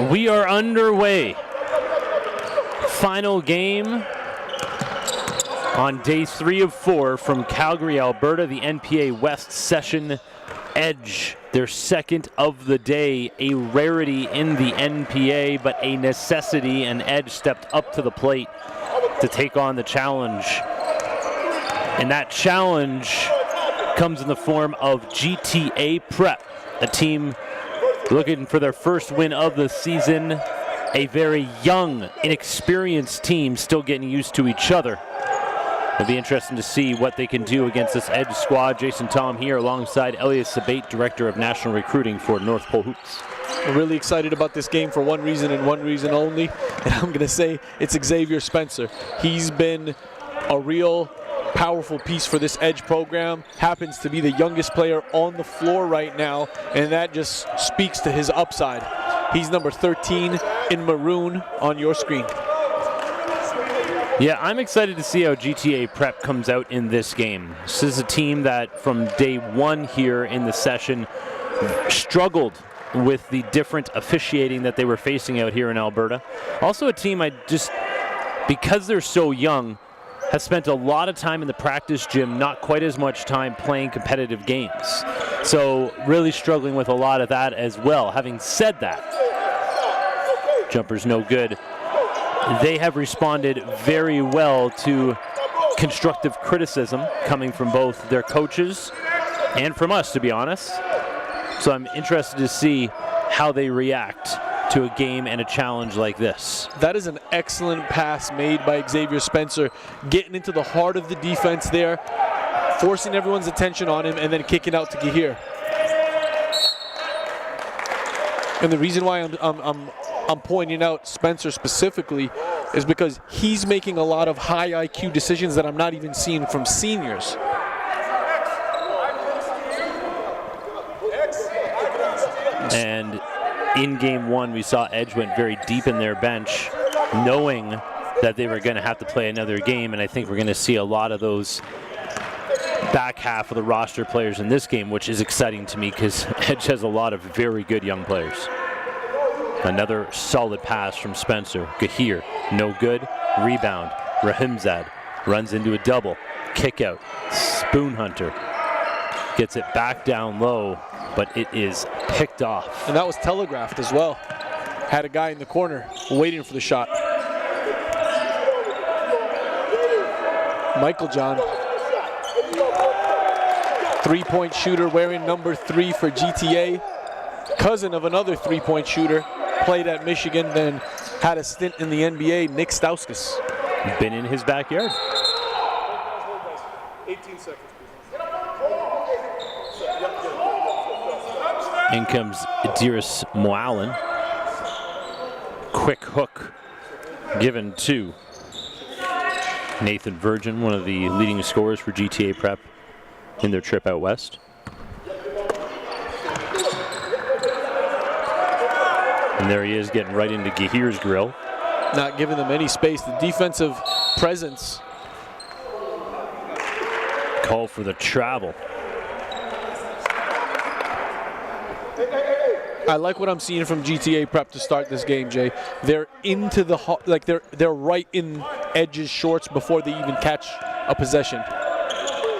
We are underway. Final game on day 3 of 4 from Calgary, Alberta, the NPA West Session Edge, their second of the day, a rarity in the NPA, but a necessity, and Edge stepped up to the plate to take on the challenge. And that challenge comes in the form of GTA Prep, a team looking for their first win of the season, a very young, inexperienced team still getting used to each other. It'll be interesting to see what they can do against this Edge squad. Jason Tom here alongside Elias Sabate, Director of National Recruiting for North Pole Hoops. We're really excited about this game for one reason and one reason only, and I'm going to say it's Xavier Spencer. He's been a real powerful piece for this Edge program, happens to be the youngest player on the floor right now, and that just speaks to his upside. He's number 13 in maroon on your screen. Yeah, I'm excited to see how GTA Prep comes out in this game. This is a team that from day 1 here in the session struggled with the different officiating that they were facing out here in Alberta. Also a team because they're so young, has spent a lot of time in the practice gym, not quite as much time playing competitive games. So really struggling with a lot of that as well. Having said that, jumper's no good. They have responded very well to constructive criticism coming from both their coaches and from us, to be honest. So I'm interested to see how they react to a game and a challenge like this. That is an excellent pass made by Xavier Spencer, getting into the heart of the defense there, forcing everyone's attention on him, and then kicking out to Gahir. And the reason why I'm pointing out Spencer specifically is because he's making a lot of high IQ decisions that I'm not even seeing from seniors. And in game 1, we saw Edge went very deep in their bench, knowing that they were going to have to play another game, and I think we're going to see a lot of those back half of the roster players in this game, which is exciting to me because Edge has a lot of very good young players. Another solid pass from Spencer. Gahir, no good. Rebound. Rahimzad runs into a double. Kick out. Spoon Hunter gets it back down low, but it is picked off. And that was telegraphed as well. Had a guy in the corner waiting for the shot. Michael John, three-point shooter wearing number 3 for GTA. Cousin of another three-point shooter, played at Michigan, then had a stint in the NBA, Nick Stauskas. Been in his backyard. 18 seconds. In comes Idris Moalen. Quick hook given to Nathan Virgin, one of the leading scorers for GTA Prep in their trip out west. And there he is getting right into Gahir's grill. Not giving them any space. The defensive presence. Call for the travel. I like what I'm seeing from GTA Prep to start this game, Jay. They're into the they're right in Edge's shorts before they even catch a possession.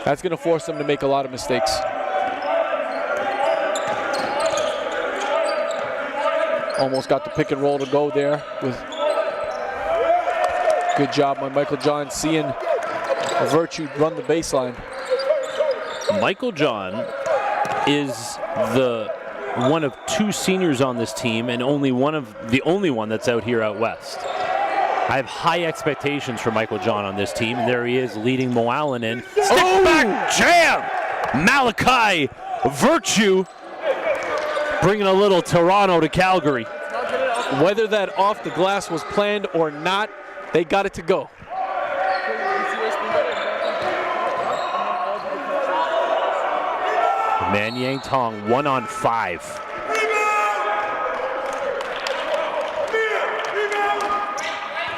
That's going to force them to make a lot of mistakes. Almost got the pick and roll to go there. Good job by Michael John seeing Virtue run the baseline. Michael John is the one of 2 seniors on this team and the only one that's out here out west. I have high expectations for Michael John on this team, and there he is leading Moalen in. Stick back jam! Malachi Virtue bringing a little Toronto to Calgary. Whether that off the glass was planned or not, they got it to go. Man Yang Tong 1-on-5.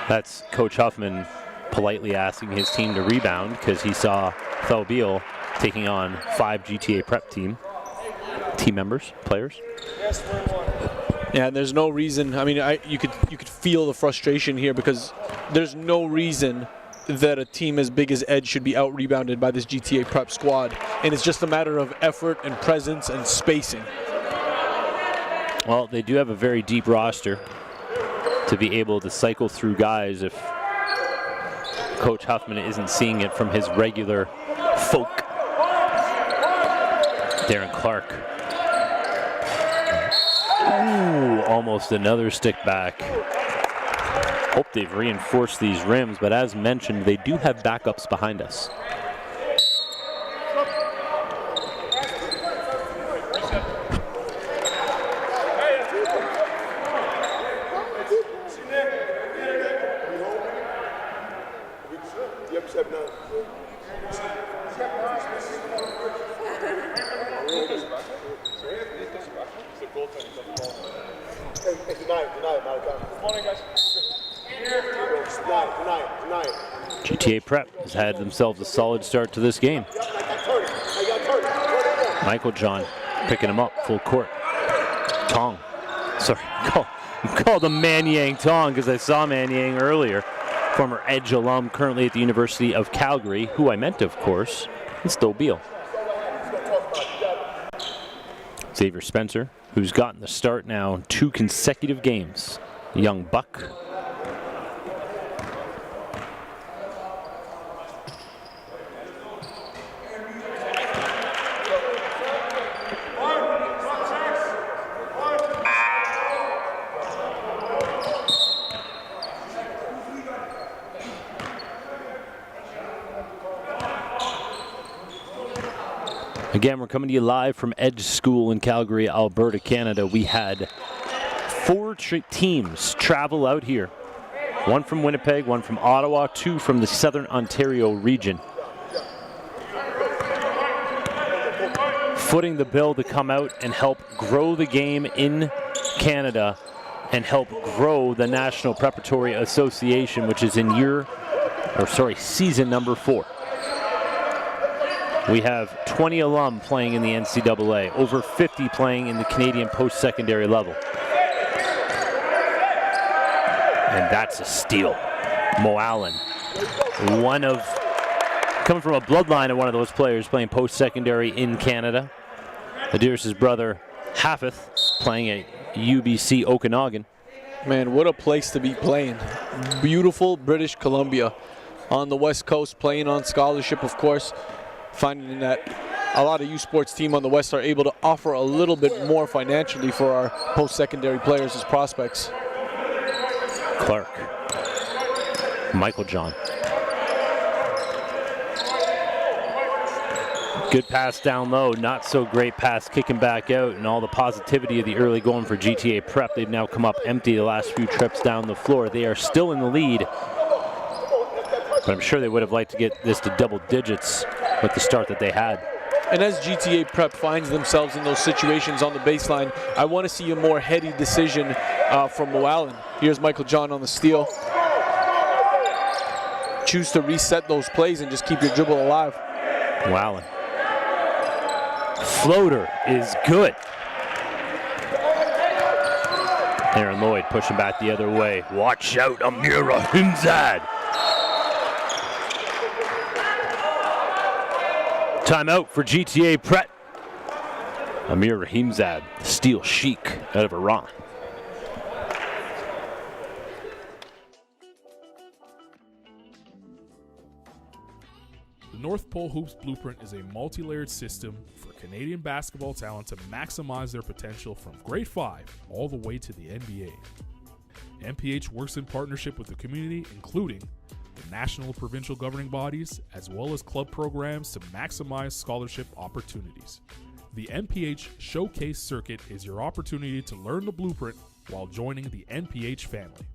That's Coach Huffman politely asking his team to rebound because he saw Thalbiel taking on 5 GTA Prep team members, players. Yeah, and there's no reason. I mean, you could feel the frustration here because there's no reason that a team as big as Edge should be out-rebounded by this GTA Prep squad. And it's just a matter of effort and presence and spacing. Well, they do have a very deep roster to be able to cycle through guys if Coach Huffman isn't seeing it from his regular folk. Darren Clark. Ooh, almost another stick back. Hope they've reinforced these rims, but as mentioned, they do have backups behind us. GTA Prep has had themselves a solid start to this game. Michael John picking him up full court. Tong. Sorry, called him Man Yang Tong because I saw Man Yang earlier. Former Edge alum, currently at the University of Calgary, who I meant, of course, is Stowe Beal. Xavier Spencer, who's gotten the start now 2 consecutive games. Young buck. Again, we're coming to you live from Edge School in Calgary, Alberta, Canada. We had 4 teams travel out here. 1 from Winnipeg, 1 from Ottawa, 2 from the Southern Ontario region. Footing the bill to come out and help grow the game in Canada and help grow the National Preparatory Association, which is in season number 4. We have 20 alum playing in the NCAA, over 50 playing in the Canadian post-secondary level. And that's a steal. Mo Allen, coming from a bloodline of one of those players playing post-secondary in Canada. Adiris' brother, Hafeth, playing at UBC Okanagan. Man, what a place to be playing. Beautiful British Columbia on the West Coast, playing on scholarship, of course. Finding that a lot of U Sports team on the West are able to offer a little bit more financially for our post-secondary players as prospects. Clark. Michael John. Good pass down low, not so great pass kicking back out, and all the positivity of the early going for GTA Prep. They've now come up empty the last few trips down the floor. They are still in the lead, but I'm sure they would have liked to get this to double digits with the start that they had. And as GTA Prep finds themselves in those situations on the baseline, I want to see a more heady decision from Mo Allen. Here's Michael John on the steal. Choose to reset those plays and just keep your dribble alive. Mo Allen. Floater is good. Aaron Lloyd pushing back the other way. Watch out, Amir Rahimzad. Timeout for GTA Prep. Amir Rahimzad, the steel sheik out of Iran. The North Pole Hoops Blueprint is a multi-layered system for Canadian basketball talent to maximize their potential from grade 5 all the way to the NBA. NPH works in partnership with the community, including the national provincial governing bodies, as well as club programs to maximize scholarship opportunities. The NPH Showcase Circuit is your opportunity to learn the blueprint while joining the NPH family.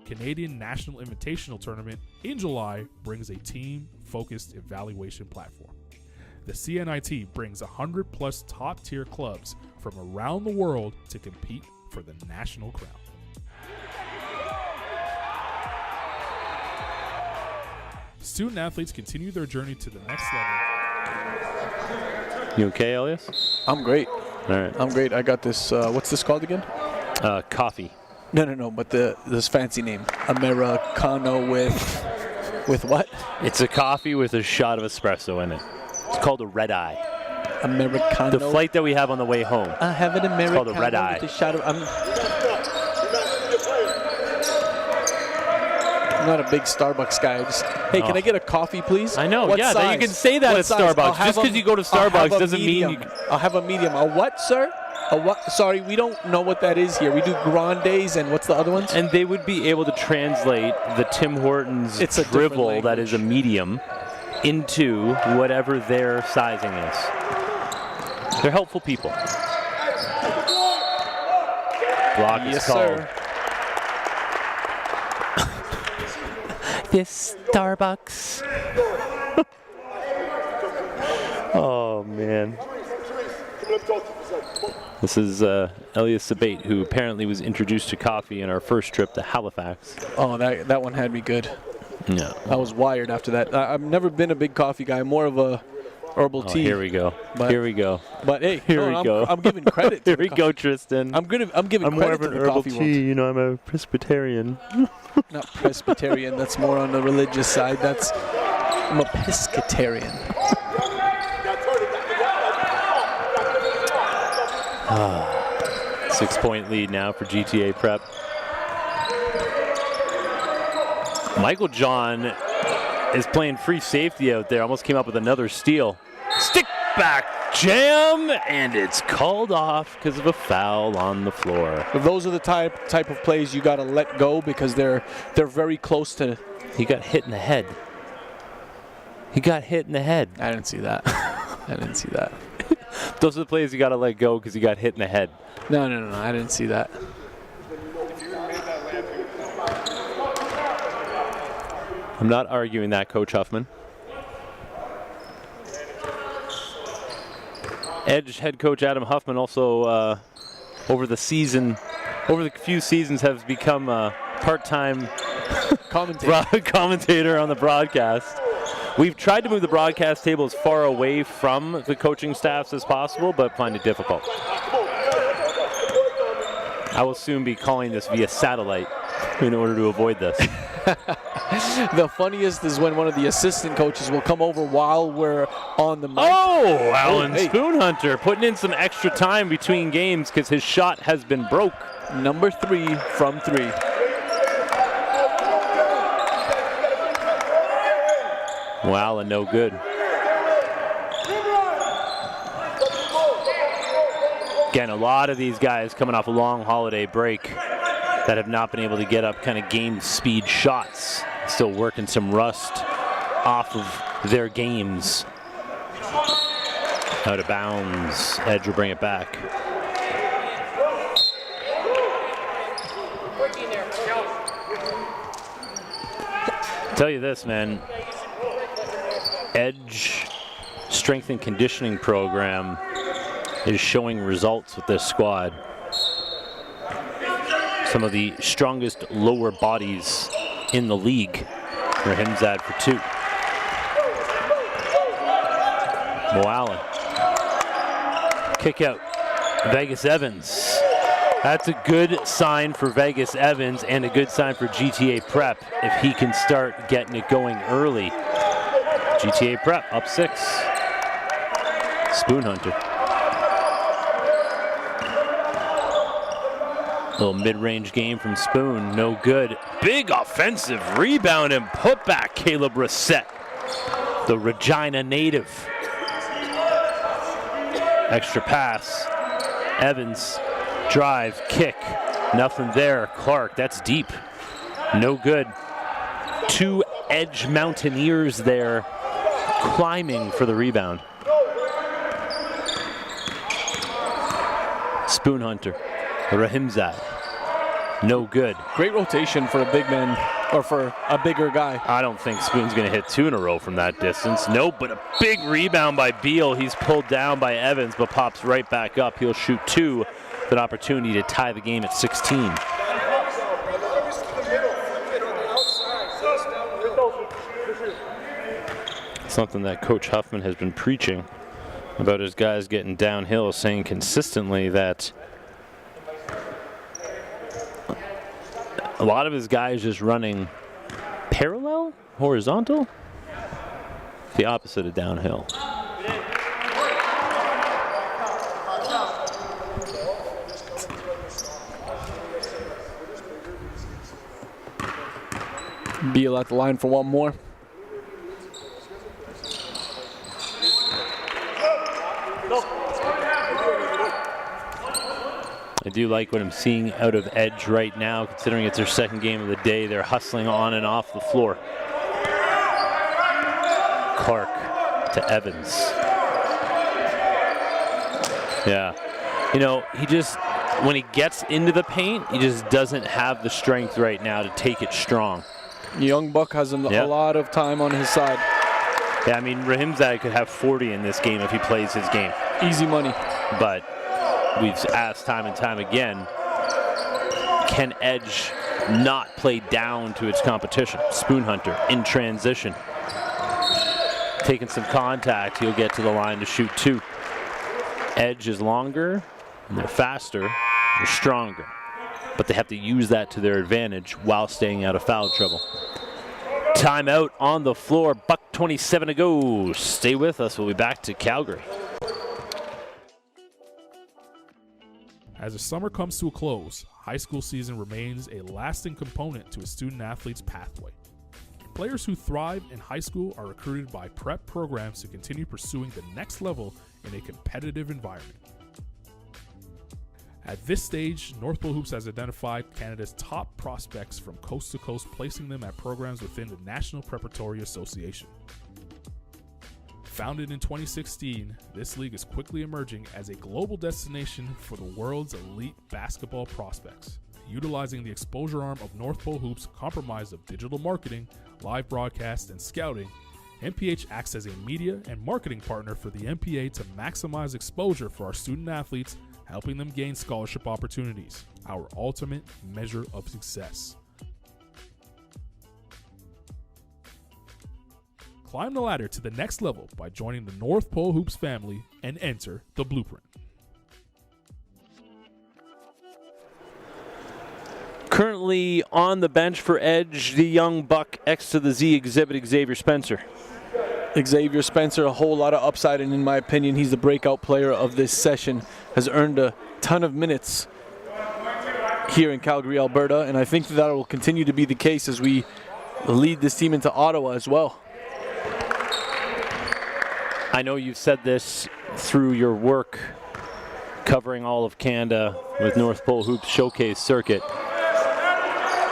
Canadian National Invitational Tournament in July brings a team-focused evaluation platform. The CNIT brings 100 plus top-tier clubs from around the world to compete for the national crown. student athletes continue their journey to the next level. You okay, Elias? I'm great. All right. I'm great. I got this. What's this called again? Coffee. No. But this fancy name, Americano with what? It's a coffee with a shot of espresso in it. It's called a red eye. Americano. The flight that we have on the way home. I have an Americano called a red eye. with a shot of. I'm not a big Starbucks guy. Hey, can I get a coffee, please? I know. What Yeah, size? you can say that What at size? Starbucks. Just because you go to Starbucks doesn't mean you. I'll have a medium. A what, sir? A what? Sorry, we don't know what that is here. We do grandes and what's the other ones? And they would be able to translate the Tim Hortons It's a drivel different that is a medium into whatever their sizing is. They're helpful people. Block is Yes, called. sir. This Starbucks. Oh, man. This is Elias Sabate, who apparently was introduced to coffee in our first trip to Halifax. Oh, that one had me good. No. I was wired after that. I've never been a big coffee guy. More of a herbal tea. Here we go. But- Here we go. But hey, Here we go. I'm giving credit. Here to we the go, Tristan. I'm giving I'm more credit of to an the herbal coffee tea. world. You know, I'm a Presbyterian. Not Presbyterian. That's more on the religious side. I'm a pescatarian. 6-point lead now for GTA Prep. Michael John is playing free safety out there. Almost came up with another steal. Stick back jam, and it's called off because of a foul on the floor. But those are the type of plays you got to let go because they're very close to. He got hit in the head. He got hit in the head. I didn't see that. I didn't see that. Those are the plays you got to let go because he got hit in the head. No. I didn't see that. I'm not arguing that, Coach Huffman. Edge head coach Adam Huffman also over the few seasons has become a part-time commentator on the broadcast. We've tried to move the broadcast table as far away from the coaching staffs as possible, but find it difficult. I will soon be calling this via satellite in order to avoid this. The funniest is when one of the assistant coaches will come over while we're on the mic. Oh, Alan hey. Spoonhunter putting in some extra time between games because his shot has been broke. Number 3 from 3. Wow, and no good. Again, a lot of these guys coming off a long holiday break that have not been able to get up kind of game speed shots. Still working some rust off of their games. Out of bounds. Edge will bring it back. Tell you this, man. Edge strength and conditioning program is showing results with this squad. Some of the strongest lower bodies in the league. Rahimzad for 2. Mo Allen. Kick out. Vegas Evans. That's a good sign for Vegas Evans and a good sign for GTA Prep if he can start getting it going early. GTA Prep up 6. Spoonhunter. Little mid-range game from Spoon, no good. Big offensive rebound and putback, Caleb Reset, the Regina native. Extra pass. Evans, drive, kick. Nothing there. Clark, that's deep. No good. 2 Edge Mountaineers there climbing for the rebound. Spoonhunter. Rahimzad. No good. Great rotation for a big man, or for a bigger guy. I don't think Spoon's going to hit 2 in a row from that distance. Nope, but a big rebound by Beal. He's pulled down by Evans, but pops right back up. He'll shoot 2 with an opportunity to tie the game at 16. Something that Coach Huffman has been preaching about his guys getting downhill, saying consistently that a lot of his guys just running parallel, horizontal, the opposite of downhill. Beal at the line for one more. I do like what I'm seeing out of Edge right now, considering it's their second game of the day. They're hustling on and off the floor. Clark to Evans. Yeah. You know, he just, when he gets into the paint, he just doesn't have the strength right now to take it strong. Young Buck has a lot of time on his side. Yeah, I mean, Rahimzad could have 40 in this game if he plays his game. Easy money. But we've asked time and time again, can Edge not play down to its competition? Spoon Hunter in transition. Taking some contact, he'll get to the line to shoot 2. Edge is longer, and they're faster, they're stronger. But they have to use that to their advantage while staying out of foul trouble. Timeout on the floor, $1:27 to go. Stay with us, we'll be back to Calgary. As the summer comes to a close, high school season remains a lasting component to a student-athlete's pathway. Players who thrive in high school are recruited by prep programs to continue pursuing the next level in a competitive environment. At this stage, North Pole Hoops has identified Canada's top prospects from coast to coast, placing them at programs within the National Preparatory Association. Founded in 2016, this league is quickly emerging as a global destination for the world's elite basketball prospects. Utilizing the exposure arm of North Pole Hoops, comprised of digital marketing, live broadcast, and scouting, NPH acts as a media and marketing partner for the NPA to maximize exposure for our student athletes, helping them gain scholarship opportunities, our ultimate measure of success. Climb the ladder to the next level by joining the North Pole Hoops family and enter the blueprint. Currently on the bench for Edge, the young buck X to the Z exhibit, Xavier Spencer. Xavier Spencer, a whole lot of upside, and in my opinion, he's the breakout player of this session. Has earned a ton of minutes here in Calgary, Alberta, and I think that will continue to be the case as we lead this team into Ottawa as well. I know you've said this through your work covering all of Canada with North Pole Hoops Showcase Circuit,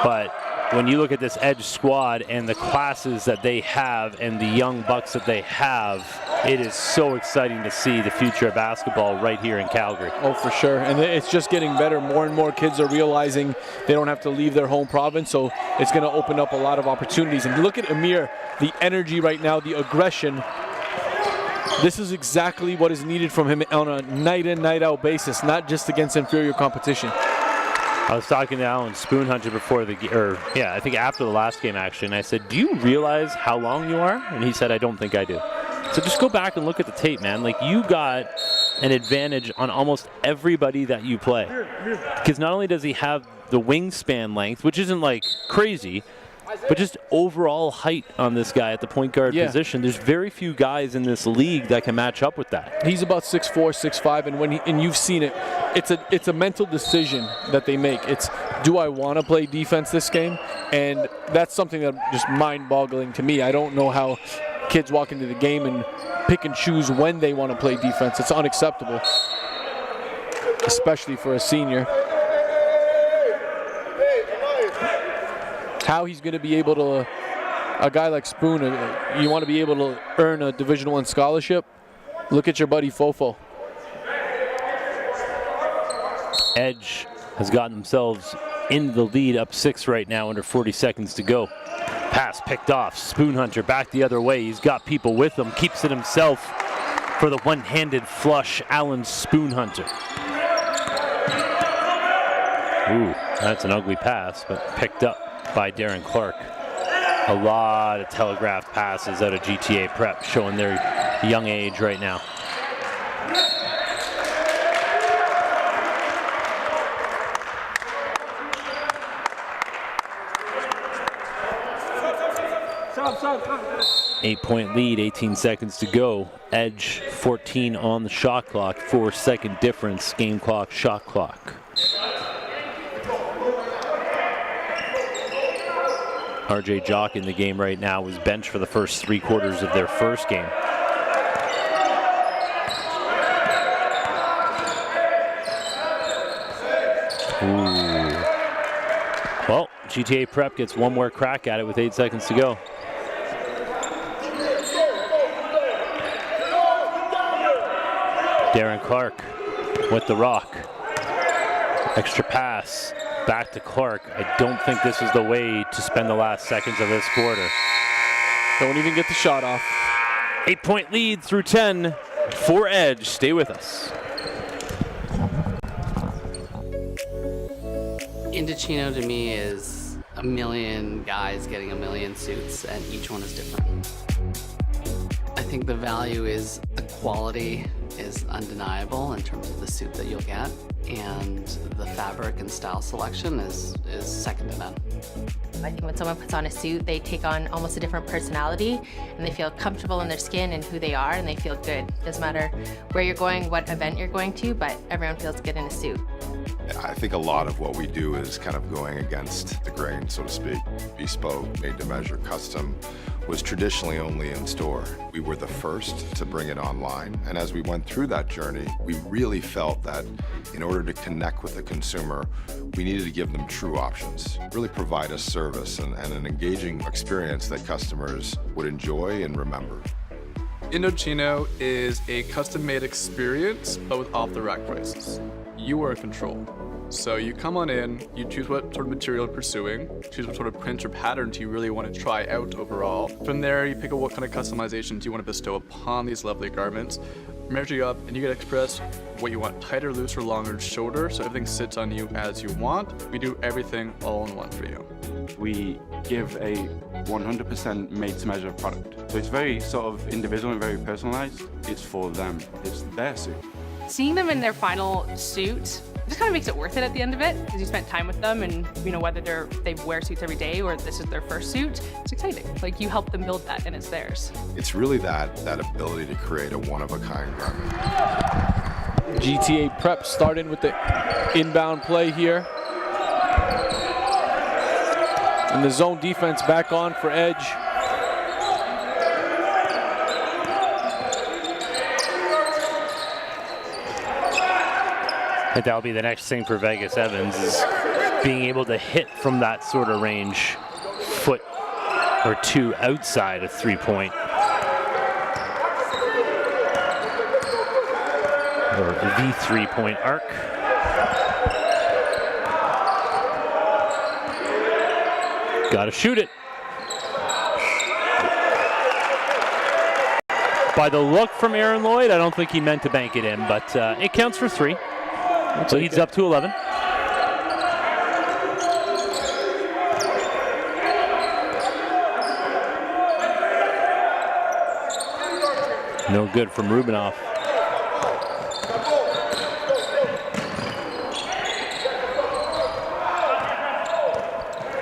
but when you look at this Edge squad and the classes that they have and the young bucks that they have, it is so exciting to see the future of basketball right here in Calgary. Oh, for sure. And it's just getting better. More and more kids are realizing they don't have to leave their home province, so it's going to open up a lot of opportunities. And look at Amir, the energy right now, the aggression. This is exactly what is needed from him on a night in, night out basis, not just against inferior competition. I was talking to Alan Spoon Hunter before I think after the last game actually, and I said, do you realize how long you are? And he said, I don't think I do. So just go back and look at the tape, man. Like, you got an advantage on almost everybody that you play. Because not only does he have the wingspan length, which isn't like crazy, but just overall height on this guy at the point guard position. There's very few guys in this league that can match up with that. He's about 6'4", 6'5", and you've seen it. It's a mental decision that they make. It's, do I want to play defense this game? And that's something that's just mind-boggling to me. I don't know how kids walk into the game and pick and choose when they want to play defense. It's unacceptable, especially for a senior. How he's going to be able to, a guy like Spoon, you want to be able to earn a Division I scholarship? Look at your buddy Fofo. Edge has gotten themselves into the lead, up 6 right now, under 40 seconds to go. Pass picked off. Spoon Hunter back the other way. He's got people with him. Keeps it himself for the one-handed flush. Alan Spoon Hunter. Ooh, that's an ugly pass, but picked up by Darren Clark. A lot of telegraphed passes out of GTA Prep, showing their young age right now. Eight-point lead, 18 seconds to go. Edge 14 on the shot clock, 4-second difference, game clock, shot clock. RJ Jock in the game right now was benched for the first 3 quarters of their first game. Ooh. Well, GTA Prep gets one more crack at it with 8 seconds to go. Darren Clark with the rock. Extra pass. Back to Clark. I don't think this is the way to spend the last seconds of this quarter. Don't even get the shot off. 8-point lead through 10 for Edge. Stay with us. Indochino to me is a million guys getting a million suits, and each one is different. I think the value is the quality is undeniable in terms of the suit that you'll get, and the fabric and style selection is second to none. I think when someone puts on a suit, they take on almost a different personality, and they feel comfortable in their skin and who they are, and they feel good. Doesn't matter where you're going, what event you're going to, but everyone feels good in a suit. I think a lot of what we do is kind of going against the grain, so to speak. Bespoke, made to measure, custom was traditionally only in store. We were the first to bring it online, and as we went through that journey, we really felt that in order to connect with the consumer, we needed to give them true options, really provide a service and an engaging experience that customers would enjoy and remember. Indochino is a custom-made experience, but with off-the-rack prices. You are in control. So you come on in, you choose what sort of material you're pursuing, choose what sort of print or patterns you really want to try out overall. From there, you pick out what kind of customizations you want to bestow upon these lovely garments, measure you up, and you get to express what you want, tighter, looser, longer, shorter, so everything sits on you as you want. We do everything all in one for you. We give a 100% made-to-measure product. So it's very sort of individual and very personalized. It's for them. It's their suit. Seeing them in their final suit just kind of makes it worth it at the end of it, because you spent time with them, and you know, whether they wear suits every day or this is their first suit, it's exciting. Like, you help them build that and it's theirs. It's really that ability to create a one-of-a-kind garment. GTA Prep starting with the inbound play here. And the zone defense back on for Edge. I think that'll be the next thing for Vegas Evans, is being able to hit from that sort of range, foot or two outside of 3-point. Or the 3-point arc. Gotta shoot it. By the look from Aaron Lloyd, I don't think he meant to bank it in, but it counts for 3. Leads up to 11. No good from Rubinoff.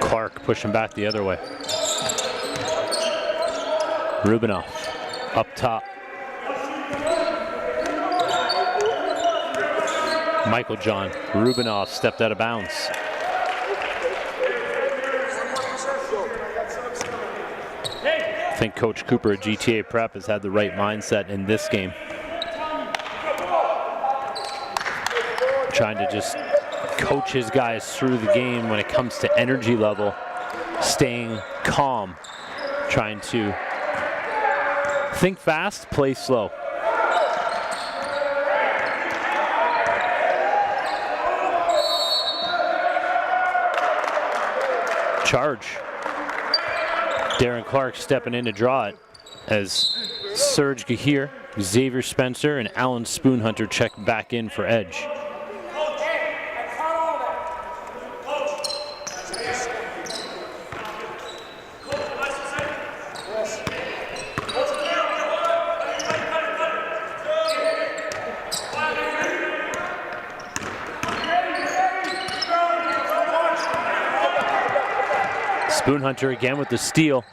Clark pushing back the other way. Rubinoff up top. Michael John. Rubinoff stepped out of bounds. I think Coach Cooper at GTA Prep has had the right mindset in this game. Trying to just coach his guys through the game when it comes to energy level, staying calm, trying to think fast, play slow. Charge. Darren Clark stepping in to draw it as Serge Gahir, Xavier Spencer, and Alan Spoonhunter check back in for Edge. Spoonhunter again with the steal.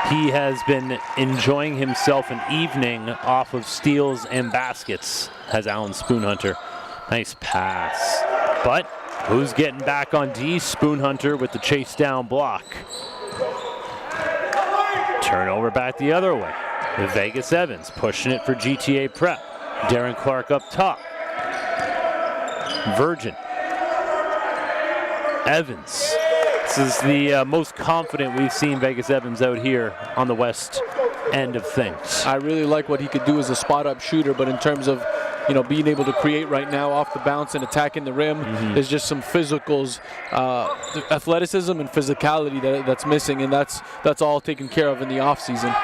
He has been enjoying himself an evening off of steals and baskets, has Alan Spoonhunter. Nice pass. But who's getting back on D? Spoonhunter with the chase down block. Turnover back the other way. Vegas Evans pushing it for GTA Prep. Darren Clark up top. Virgin. Evans. This is the most confident we've seen Vegas Evans out here on the west end of things. I really like what he could do as a spot-up shooter, but in terms of being able to create right now off the bounce and attacking the rim, there's just some physicals, athleticism and physicality that's missing, and that's all taken care of in the offseason.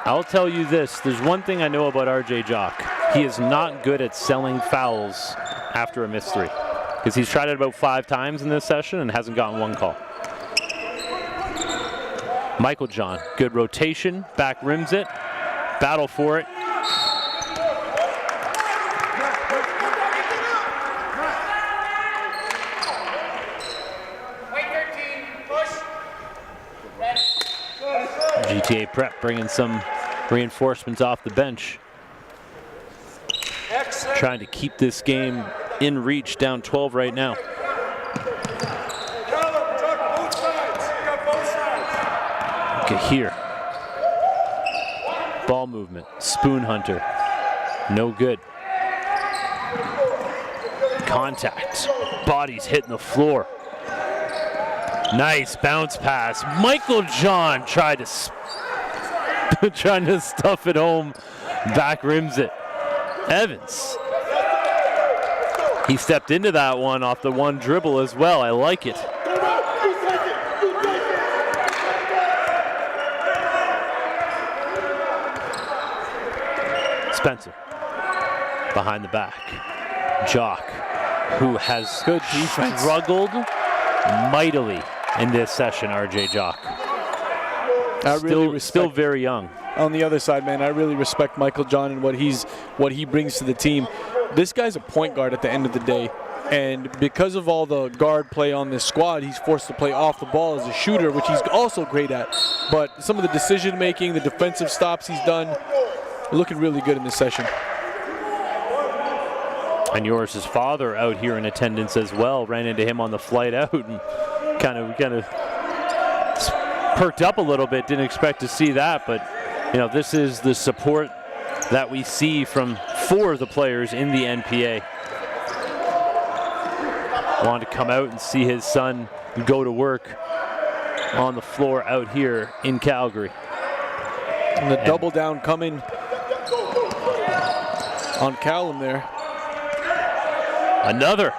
I'll tell you this, there's one thing I know about RJ Jock. He is not good at selling fouls after a missed three, because he's tried it about 5 times in this session and hasn't gotten one call. Michael John, good rotation, back rims it, battle for it. GTA Prep bringing some reinforcements off the bench. Trying to keep this game in reach, down 12 right now. Okay, here. Ball movement, Spoonhunter, no good. Contact, bodies hitting the floor. Nice bounce pass. Michael John trying to stuff it home. Back rims it. Evans. He stepped into that one off the one dribble as well. I like it. Spencer. Behind the back. Jock, who has struggled mightily in this session, RJ Jock. Still very young. On the other side, man, I really respect Michael John and what he brings to the team. This guy's a point guard at the end of the day, and because of all the guard play on this squad, he's forced to play off the ball as a shooter, which he's also great at. But some of the decision making, the defensive stops he's done, looking really good in this session. And Yoris' father out here in attendance as well. Ran into him on the flight out and kind of perked up a little bit. Didn't expect to see that, but this is the support that we see from 4 of the players in the NPA. Wanted to come out and see his son go to work on the floor out here in Calgary. And the double down coming on Callum there. Another.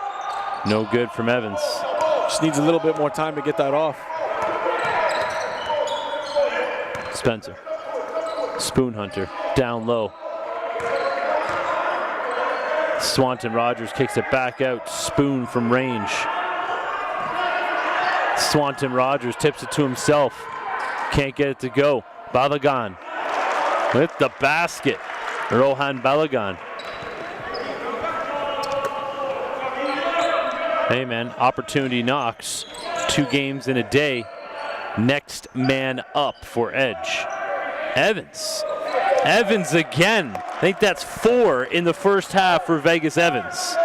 No good from Evans. Just needs a little bit more time to get that off. Spencer. Spoonhunter down low. Swanton Rogers kicks it back out. Spoon from range. Swanton Rogers tips it to himself. Can't get it to go. Balagan with the basket. Rohan Balagan. Hey man, opportunity knocks. 2 games in a day. Next man up for Edge. Evans. Evans again. I think that's 4 in the first half for Vegas Evans.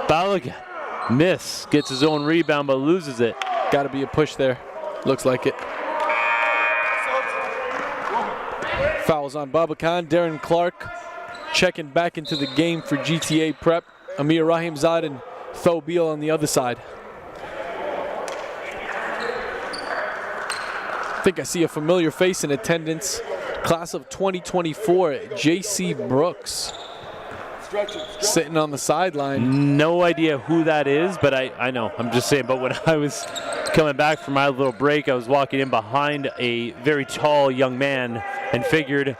Balagan. Miss. Gets his own rebound but loses it. Got to be a push there. Looks like it. Fouls on Babakan. Darren Clark checking back into the game for GTA Prep. Amir Rahimzad and Tho Beal on the other side. I think I see a familiar face in attendance. Class of 2024, J.C. Brooks. Sitting on the sideline. No idea who that is, but I know. I'm just saying, but when I was coming back from my little break, I was walking in behind a very tall young man and figured,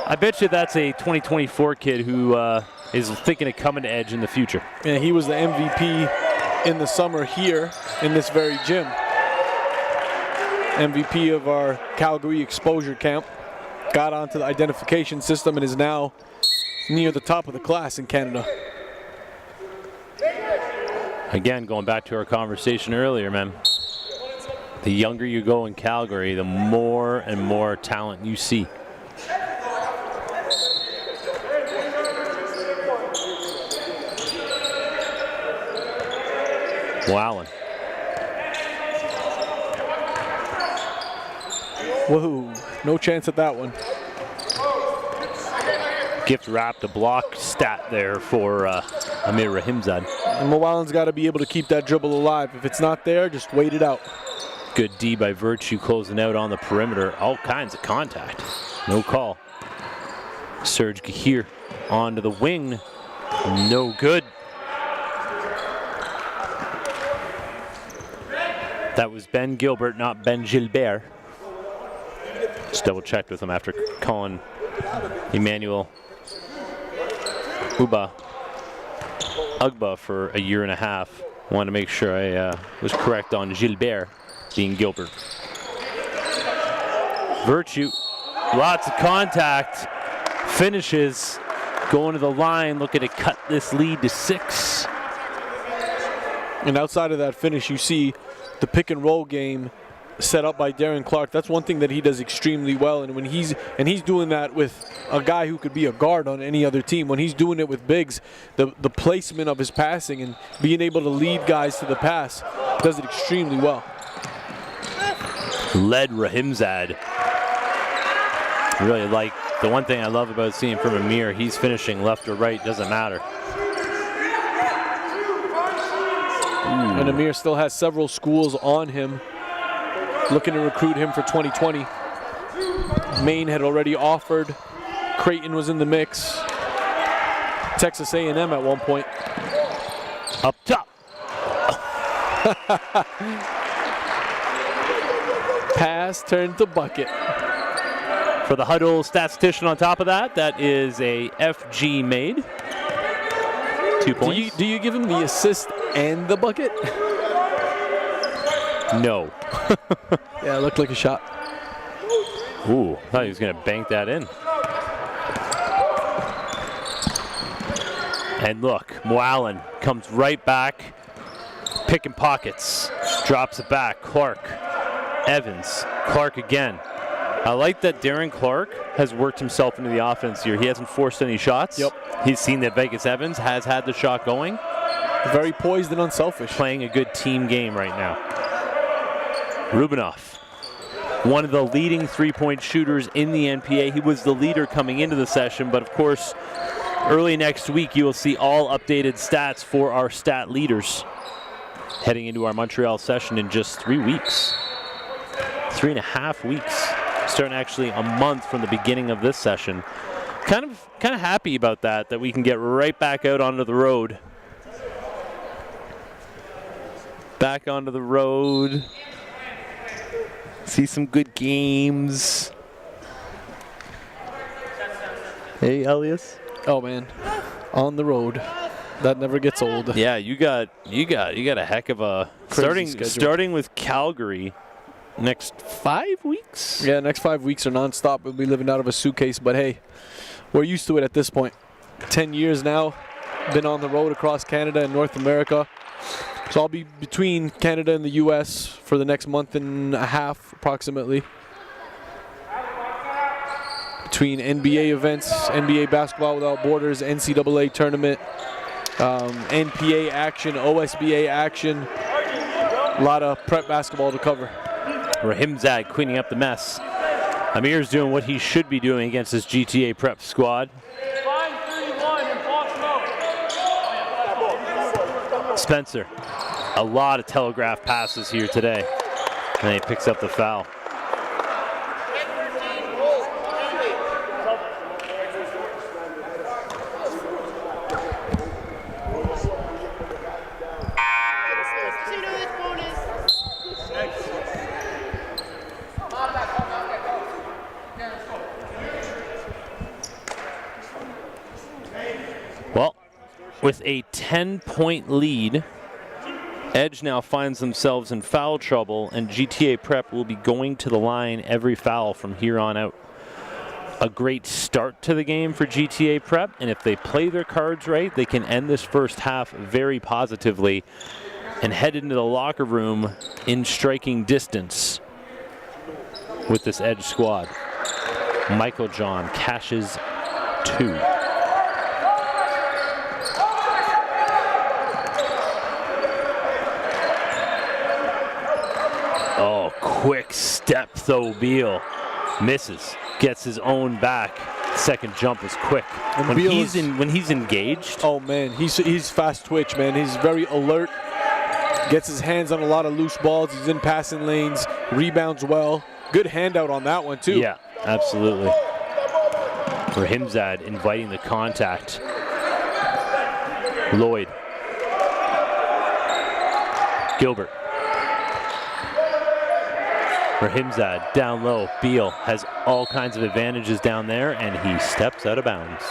I bet you that's a 2024 kid who is thinking of coming to Edge in the future. Yeah, he was the MVP in the summer here in this very gym. MVP of our Calgary exposure camp. Got onto the identification system and is now near the top of the class in Canada. Again, going back to our conversation earlier, man. The younger you go in Calgary, the more and more talent you see. Allen. Whoa, no chance at that one. Gift wrapped a block stat there for Amir Rahimzad. And Mowalen's got to be able to keep that dribble alive. If it's not there, just wait it out. Good D by Virtue closing out on the perimeter. All kinds of contact. No call. Serge Gahir onto the wing. No good. That was Ben Gilbert, not Ben Gilbert. Just double checked with him after calling Emmanuel Ugba for a year and a half. Wanted to make sure I was correct on Gilbert being Gilbert. Virtue, lots of contact, finishes, going to the line, looking to cut this lead to 6. And outside of that finish, you see the pick and roll game set up by Darren Clark. That's one thing that he does extremely well. And when he's doing that with a guy who could be a guard on any other team, when he's doing it with bigs, the placement of his passing and being able to lead guys to the pass, does it extremely well. Led Rahimzad. Really like the one thing I love about seeing from Amir, he's finishing left or right, doesn't matter. And Amir still has several schools on him, looking to recruit him for 2020. Maine had already offered. Creighton was in the mix. Texas A&M at one point. Up top. Pass turned to bucket. For the Huddle statistician on top of that, that is a FG made. 2 points. Do you give him the assist and the bucket? No. Yeah, it looked like a shot. Ooh, thought he was going to bank that in. And look, Moalen comes right back, picking pockets, drops it back. Clark, Evans, Clark again. I like that Darren Clark has worked himself into the offense here. He hasn't forced any shots. Yep. He's seen that Vegas Evans has had the shot going. Very poised and unselfish. Playing a good team game right now. Rubinoff, one of the leading three-point shooters in the NPA. He was the leader coming into the session, but of course, early next week you will see all updated stats for our stat leaders heading into our Montreal session in just 3 weeks. 3.5 weeks. Starting actually a month from the beginning of this session. Kind of happy about that we can get right back out onto the road. Back onto the road. See some good games. Hey, Elias. Oh man, on the road. That never gets old. Yeah, you got a heck of a starting with Calgary. Next 5 weeks? Yeah, next 5 weeks are nonstop. We'll be living out of a suitcase, but hey, we're used to it at this point. 10 years now, been on the road across Canada and North America. So I'll be between Canada and the US for the next month and a half, approximately. Between NBA events, NBA Basketball Without Borders, NCAA tournament, NPA action, OSBA action. A lot of prep basketball to cover. Rahimzad cleaning up the mess. Amir's doing what he should be doing against his GTA prep squad. Spencer, a lot of telegraph passes here today. And he picks up the foul. Well, with a 10-point lead, Edge now finds themselves in foul trouble, and GTA Prep will be going to the line every foul from here on out. a great start to the game for GTA Prep, and if they play their cards right, they can end this first half very positively and head into the locker room in striking distance with this Edge squad. Michael John cashes 2. Oh, quick step though, Beal. Misses, gets his own back. Second jump is quick. And When Beal he's is- when he's engaged, Oh man, he's fast twitch, man. He's very alert. Gets his hands on a lot of loose balls. He's in passing lanes, rebounds well. Good handout on that one too. yeah, absolutely. Rahimzad inviting the contact. Lloyd. Gilbert. Rahimzad down low. Beal has all kinds of advantages down there, and he steps out of bounds.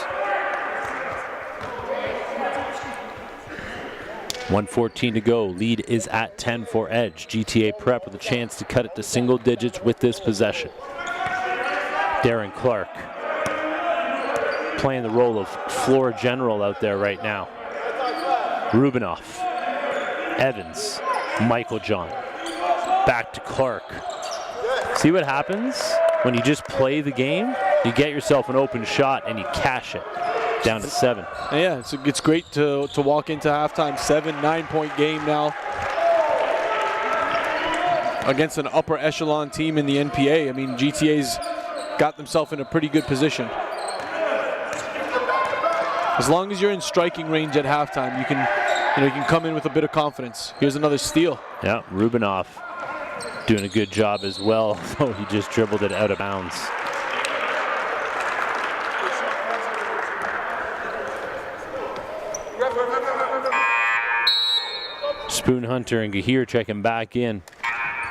1:14 to go. Lead is at 10 for Edge. GTA Prep with a chance to cut it to single digits with this possession. Darren Clark playing the role of floor general out there right now. Rubinoff, Evans, Michael John. Back to Clark. See what happens when you just play the game? You get yourself an open shot and you cash it. Down to 7. And yeah, it's great to walk into halftime 7-9-point game now against an upper echelon team in the NPA. I mean, GTA's got themselves in a pretty good position. As long as you're in striking range at halftime, you can come in with a bit of confidence. Here's another steal. Yeah, Rubinoff doing a good job as well, though he just dribbled it out of bounds. Spoon Hunter and Gahir checking back in.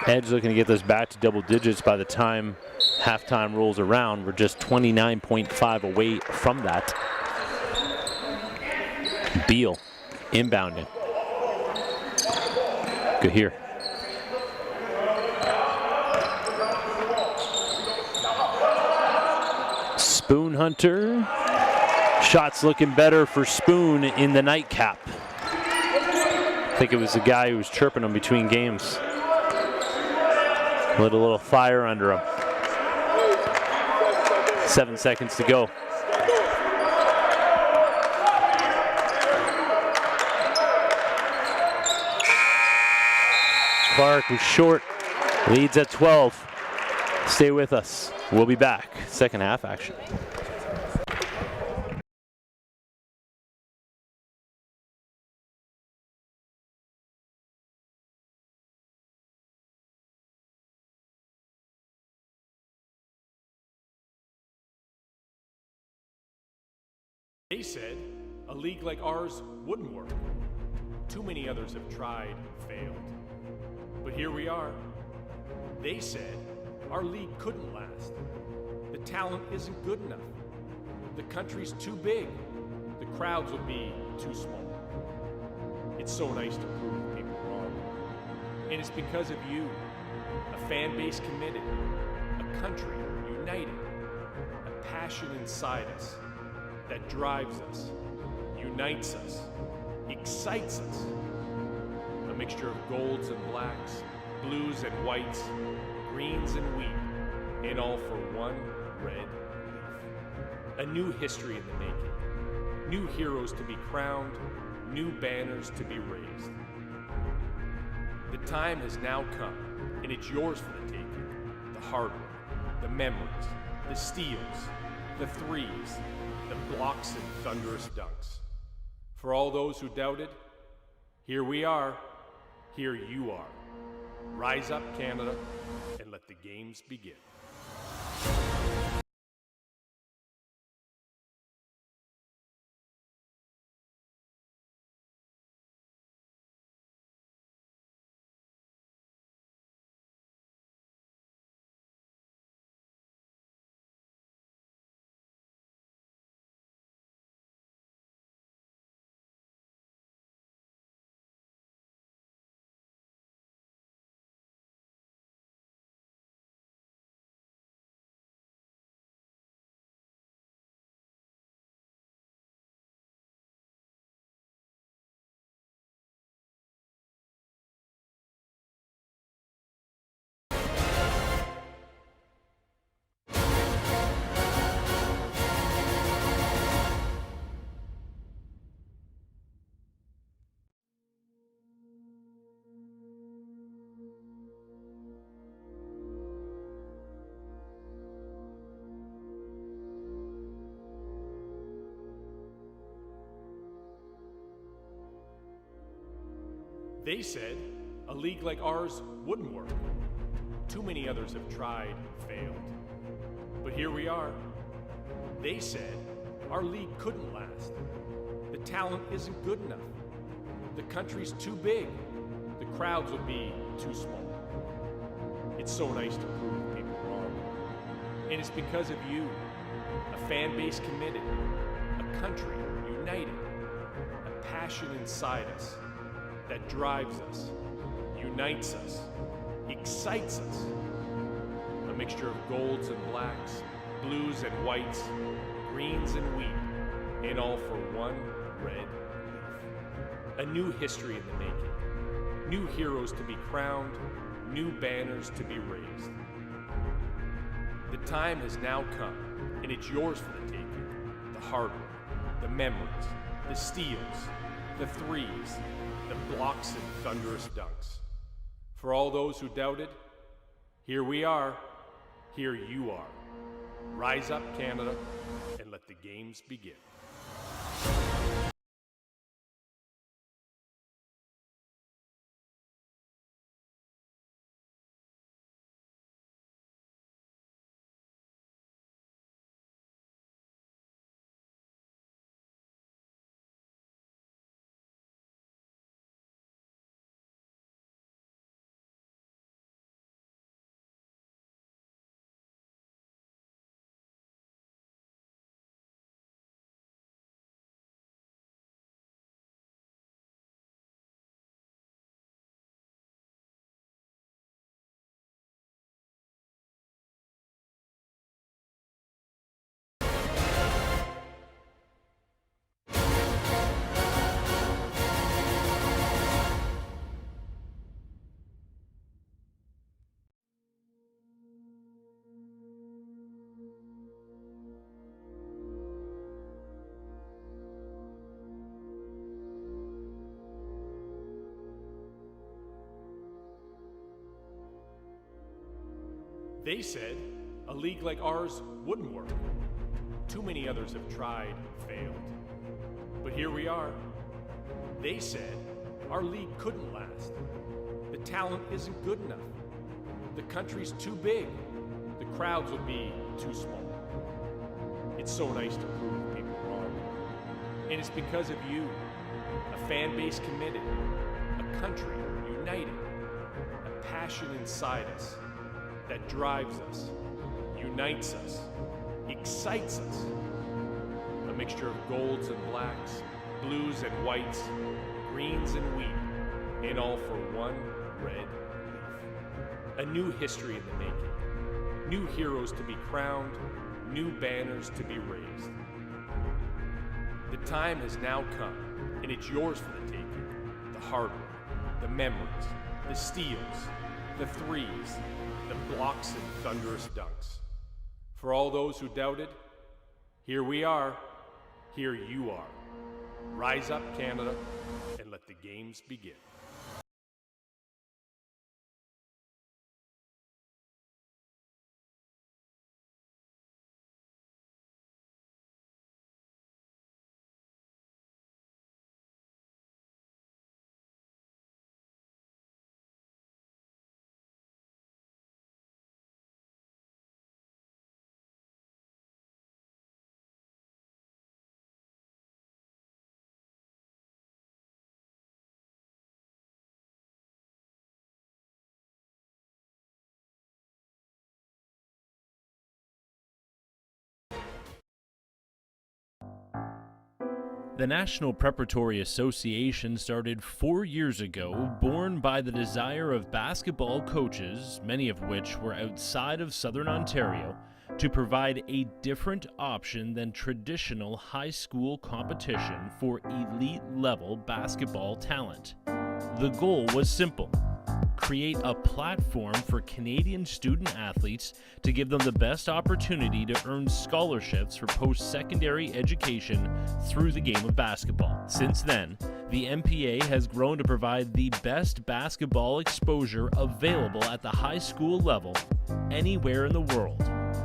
Edge looking to get this back to double digits by the time halftime rolls around. We're just 29.5 away from that. Beal inbounding. Gahir. Spoon Hunter. Shots looking better for Spoon in the nightcap. I think it was the guy who was chirping him between games. Lit a little fire under him. 7 seconds to go. Clark was short, leads at 12. Stay with us. We'll be back. Second half action. They said a league like ours wouldn't work. Too many others have tried, failed. But here we are. They said our league couldn't last. The talent isn't good enough. The country's too big. The crowds will be too small. It's so nice to prove people wrong. And it's because of you, a fan base committed, a country united, a passion inside us that drives us, unites us, excites us. A mixture of golds and blacks, blues and whites, greens and wheat, and all for one red leaf. A new history in the making. New heroes to be crowned, new banners to be raised. The time has now come, and it's yours for the taking. The hard work, the memories, the steals, the threes, the blocks and thunderous dunks. For all those who doubted, here we are, here you are. Rise up, Canada, and let the games begin. They said a league like ours wouldn't work. Too many others have tried and failed. But here we are. They said our league couldn't last. The talent isn't good enough. The country's too big. The crowds would be too small. It's so nice to prove people wrong. And it's because of you, a fan base committed, a country united, a passion inside us that drives us, unites us, excites us. A mixture of golds and blacks, blues and whites, greens and wheat, and all for one red leaf. A new history in the making, new heroes to be crowned, new banners to be raised. The time has now come, and it's yours for the taking. The hard work, the memories, the steals, the threes, the blocks and thunderous dunks. For all those who doubted, here we are, here you are. Rise up, Canada, and let the games begin. They said a league like ours wouldn't work. Too many others have tried and failed. But here we are. They said our league couldn't last. The talent isn't good enough. The country's too big. The crowds would be too small. It's so nice to prove people wrong. And it's because of you, a fan base committed, a country united, a passion inside us that drives us, unites us, excites us. A mixture of golds and blacks, blues and whites, greens and wheat, and all for one red leaf. A new history in the making, new heroes to be crowned, new banners to be raised. The time has now come, and it's yours for the taking. The hard work, the memories, the steals, the threes, the blocks and thunderous dunks. For all those who doubted, here we are, here you are. Rise up, Canada, and let the games begin. The National Preparatory Association started 4 years ago, born by the desire of basketball coaches, many of which were outside of Southern Ontario, to provide a different option than traditional high school competition for elite-level basketball talent. The goal was simple: create a platform for Canadian student athletes to give them the best opportunity to earn scholarships for post-secondary education through the game of basketball. Since then, the NPA has grown to provide the best basketball exposure available at the high school level anywhere in the world.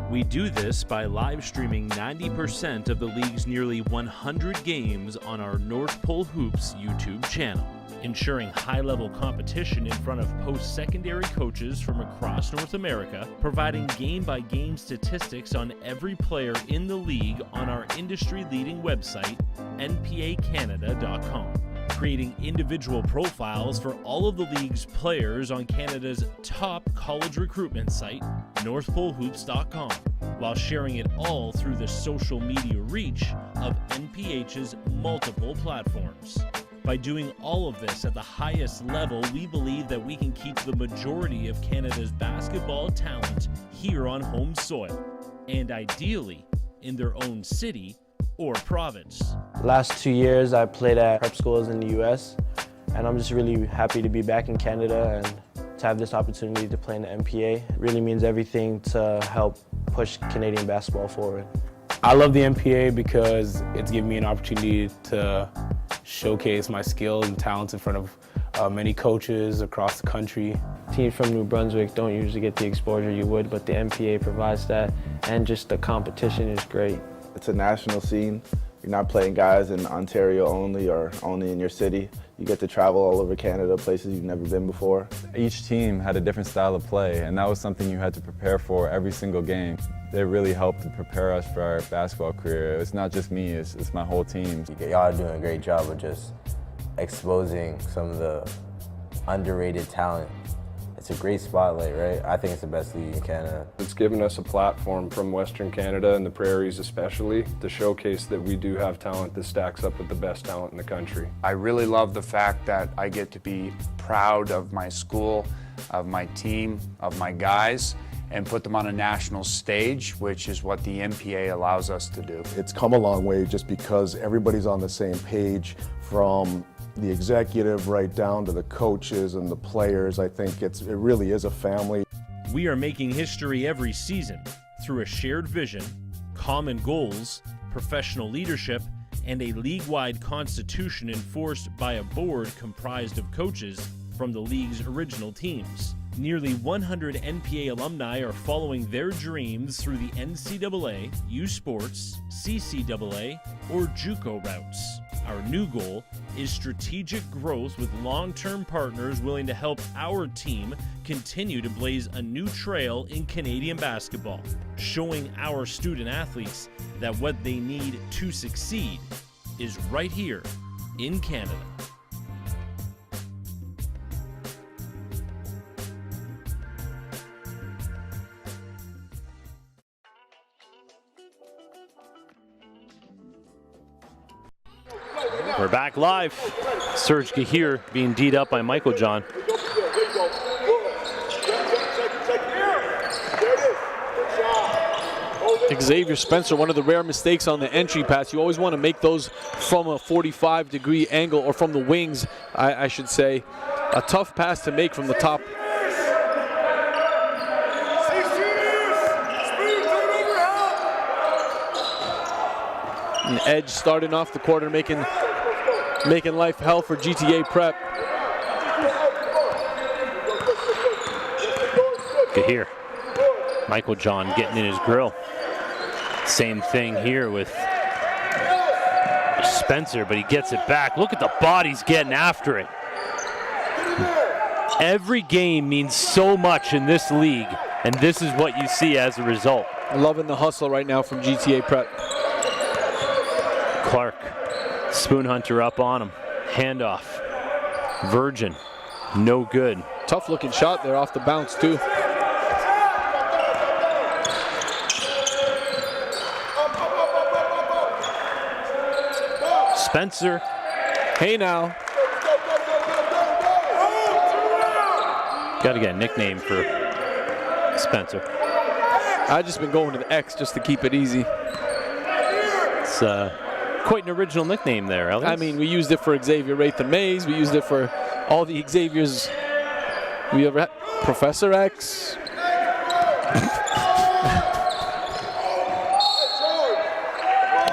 We do this by live streaming 90% of the league's nearly 100 games on our North Pole Hoops YouTube channel, ensuring high-level competition in front of post-secondary coaches from across North America, providing game-by-game statistics on every player in the league on our industry-leading website, npacanada.com. Creating individual profiles for all of the league's players on Canada's top college recruitment site, northpolehoops.com, while sharing it all through the social media reach of NPH's multiple platforms. By doing all of this at the highest level, we believe that we can keep the majority of Canada's basketball talent here on home soil, and ideally in their own city or province. Last 2 years I played at prep schools in the US, and I'm just really happy to be back in Canada and to have this opportunity to play in the NPA. It really means everything to help push Canadian basketball forward. I love the NPA because it's given me an opportunity to showcase my skills and talents in front of many coaches across the country. Teams from New Brunswick don't usually get the exposure you would, but the NPA provides that, and just the competition is great. It's a national scene. You're not playing guys in Ontario only or only in your city. You get to travel all over Canada, places you've never been before. Each team had a different style of play, and that was something you had to prepare for every single game. They really helped to prepare us for our basketball career. It's not just me, it's my whole team. Y'all are doing a great job of just exposing some of the underrated talent. It's a great spotlight, right? I think it's the best league in Canada. It's given us a platform from Western Canada and the prairies especially to showcase that we do have talent that stacks up with the best talent in the country. I really love the fact that I get to be proud of my school, of my team, of my guys, and put them on a national stage, which is what the NPA allows us to do. It's come a long way just because everybody's on the same page, from the executive right down to the coaches and the players. I think it really is a family. We are making history every season through a shared vision, common goals, professional leadership, and a league-wide constitution enforced by a board comprised of coaches from the league's original teams. Nearly 100 NPA alumni are following their dreams through the NCAA, U Sports, CCAA, or JUCO routes. Our new goal is strategic growth with long-term partners willing to help our team continue to blaze a new trail in Canadian basketball, showing our student athletes that what they need to succeed is right here in Canada. We're back live. Serge Gahir being D'd up by Michael John. Xavier Spencer, one of the rare mistakes on the entry pass. You always want to make those from a 45-degree angle, or from the wings, I should say. A tough pass to make from the top. An edge starting off the quarter, making life hell for GTA Prep. Gahir. Michael John getting in his grill. Same thing here with Spencer, but he gets it back. Look at the bodies getting after it. Every game means so much in this league, and this is what you see as a result. Loving the hustle right now from GTA Prep. Clark, Spoon Hunter up on him. Handoff. Virgin, no good. Tough looking shot there off the bounce too. Spencer. Hey now. Got to get a nickname for Spencer. I've just been going to the X just to keep it easy. It's quite an original nickname there, Alex. I mean, we used it for Xavier Wraithen Mays. We used it for all the Xaviers we ever had. Professor X.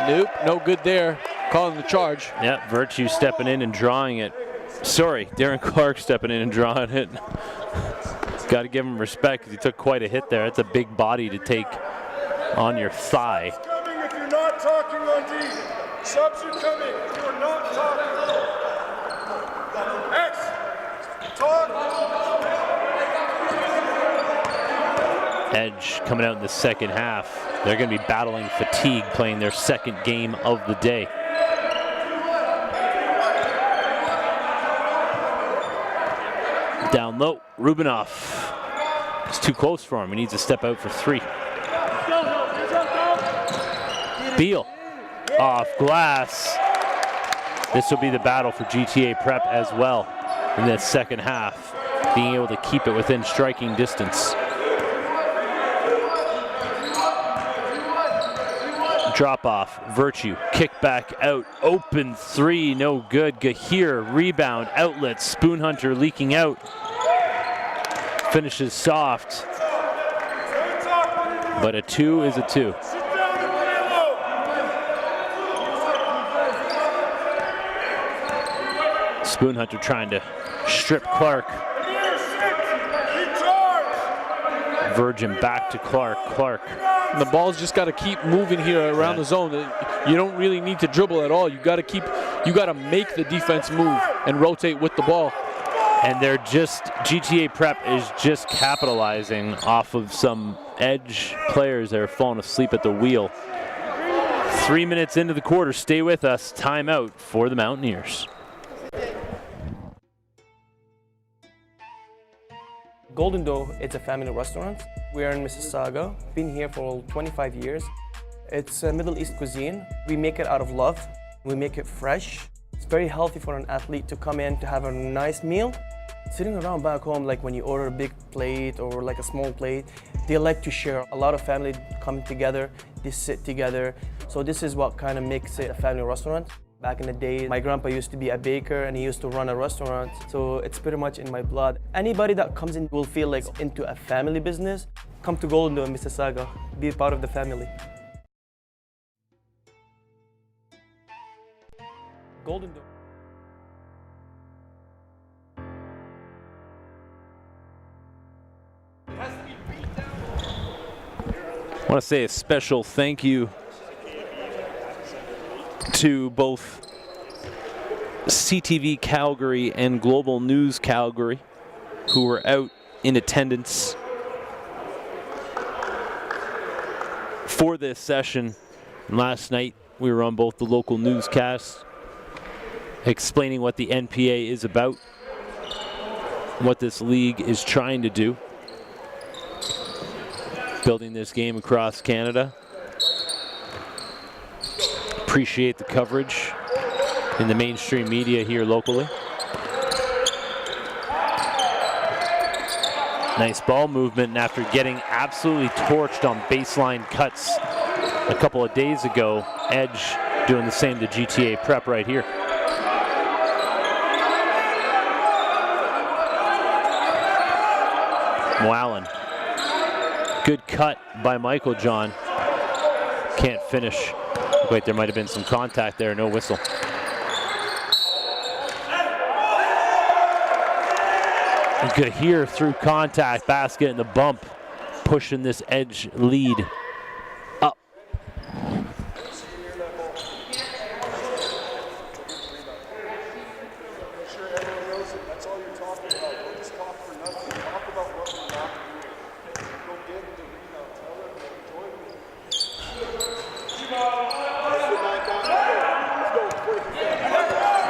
Nope, no good there. Calling the charge. Yep, Virtue stepping in and drawing it. Sorry, Darren Clark stepping in and drawing it. Got to give him respect because he took quite a hit there. That's a big body to take on your thigh. Coming if you're not talking on D. Subs are coming if you're not talking. X. Talk. Edge coming out in the second half. They're going to be battling fatigue, playing their second game of the day. Down low, Rubinoff. It's too close for him. He needs to step out for 3. Beal off glass. This will be the battle for GTA Prep as well in the second half, being able to keep it within striking distance. Drop off, Virtue, kick back out, open 3, no good. Gahir, rebound, outlet, Spoon Hunter leaking out. Finishes soft, but a 2 is a 2. Spoon Hunter trying to strip Clark. Virgin back to Clark. Clark. And the ball's just got to keep moving here around the zone. You don't really need to dribble at all. You got to make the defense move and rotate with the ball. And they're just, GTA Prep is just capitalizing off of some edge players that are falling asleep at the wheel. 3 minutes into the quarter, stay with us. Timeout for the Mountaineers. Golden Dough, it's a family restaurant. We are in Mississauga, been here for 25 years. It's a Middle East cuisine. We make it out of love. We make it fresh. It's very healthy for an athlete to come in to have a nice meal. Sitting around back home, like when you order a big plate or like a small plate, they like to share. A lot of family come together, they sit together. So this is what kind of makes it a family restaurant. Back in the day, my grandpa used to be a baker and he used to run a restaurant. So it's pretty much in my blood. Anybody that comes in will feel like into a family business. Come to Golden Dough in Mississauga, be part of the family. Golden Dough. I want to say a special thank you to both CTV Calgary and Global News Calgary, who were out in attendance for this session. Last night, we were on both the local newscasts explaining what the NPA is about, what this league is trying to do, building this game across Canada. Appreciate the coverage in the mainstream media here locally. Nice ball movement, and after getting absolutely torched on baseline cuts a couple of days ago, Edge doing the same to GTA Prep right here. Moalen. Good cut by Michael John. Can't finish. Wait, there might have been some contact there, no whistle. Good here through contact, basket and the bump, pushing this Edge lead up.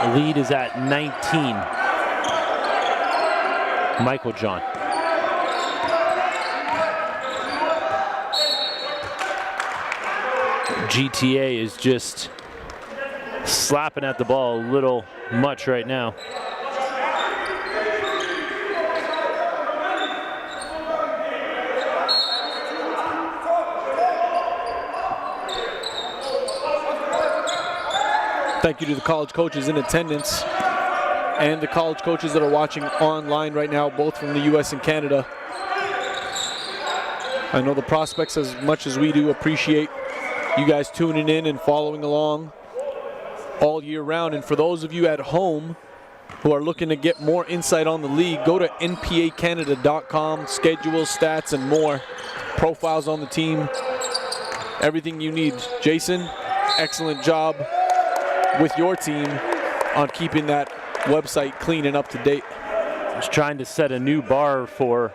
The lead is at 19. Michael John. GTA is just slapping at the ball a little much right now. Thank you to the college coaches in attendance and the college coaches that are watching online right now, both from the US and Canada. I know the prospects, as much as we do, appreciate you guys tuning in and following along all year round. And for those of you at home who are looking to get more insight on the league, go to npacanada.com, schedules, stats, and more. Profiles on the team. everything you need. Jason, excellent job with your team on keeping that website clean and up to date. Just trying to set a new bar for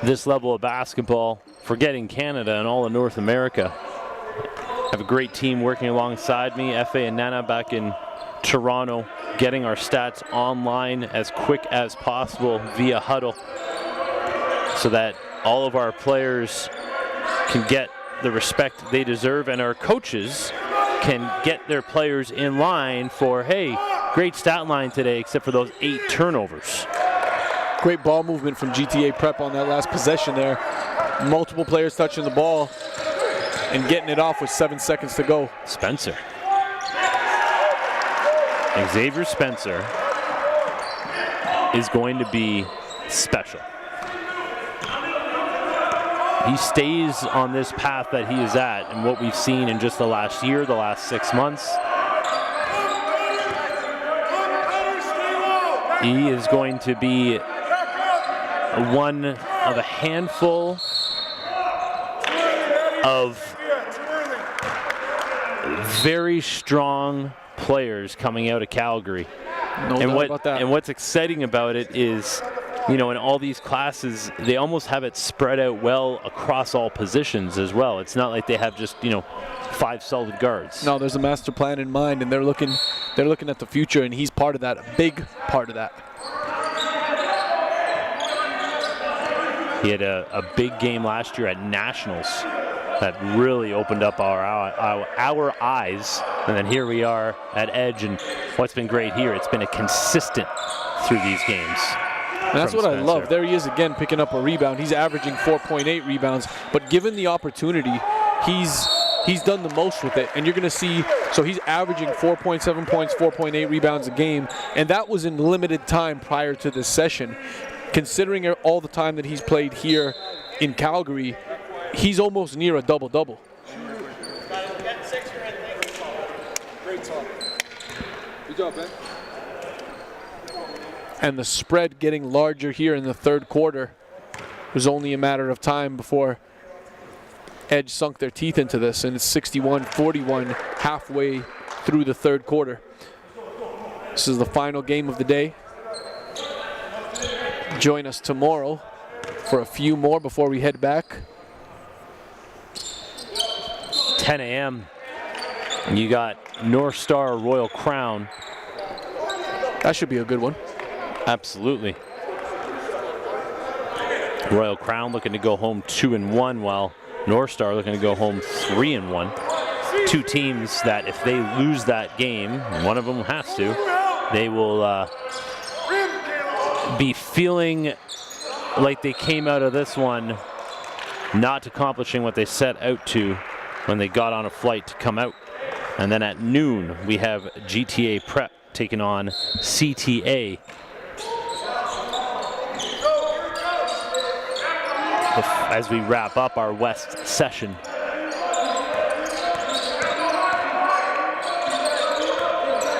this level of basketball, forgetting Canada and all of North America. I have a great team working alongside me, Fa and Nana back in Toronto, getting our stats online as quick as possible via Huddle so that all of our players can get the respect they deserve and our coaches can get their players in line for, hey, great stat line today except for those 8 turnovers. Great ball movement from GTA Prep on that last possession there. Multiple players touching the ball and getting it off with 7 seconds to go. Spencer. Xavier Spencer is going to be special. He stays on this path that he is at and what we've seen in just the last year, the last 6 months. He is going to be one of a handful of very strong players coming out of Calgary. No doubt about that. And what's exciting about it is, you know, in all these classes, they almost have it spread out well across all positions as well. It's not like they have just, you know, 5 solid guards. No, there's a master plan in mind, and they're looking at the future, and he's part of that, a big part of that. He had a big game last year at Nationals that really opened up our eyes. And then here we are at Edge, and what's been great here, it's been a consistent through these games. And that's what I love. There he is again picking up a rebound. He's averaging 4.8 rebounds, but given the opportunity, he's done the most with it. And you're going to see, so he's averaging 4.7 points, 4.8 rebounds a game, and that was in limited time prior to this session. Considering all the time that he's played here in Calgary, he's almost near a double-double. Great talk. Good job, man. And the spread getting larger here in the third quarter. It was only a matter of time before Edge sunk their teeth into this, and it's 61-41 halfway through the third quarter. This is the final game of the day. Join us tomorrow for a few more before we head back. 10 a.m. You got North Star Royal Crown. That should be a good one. Absolutely. Royal Crown looking to go home 2-1, while North Star looking to go home 3-1. 2 teams that if they lose that game, and one of them has to, they will be feeling like they came out of this one not accomplishing what they set out to when they got on a flight to come out. And then at noon, we have GTA Prep taking on CTA. As we wrap up our West session.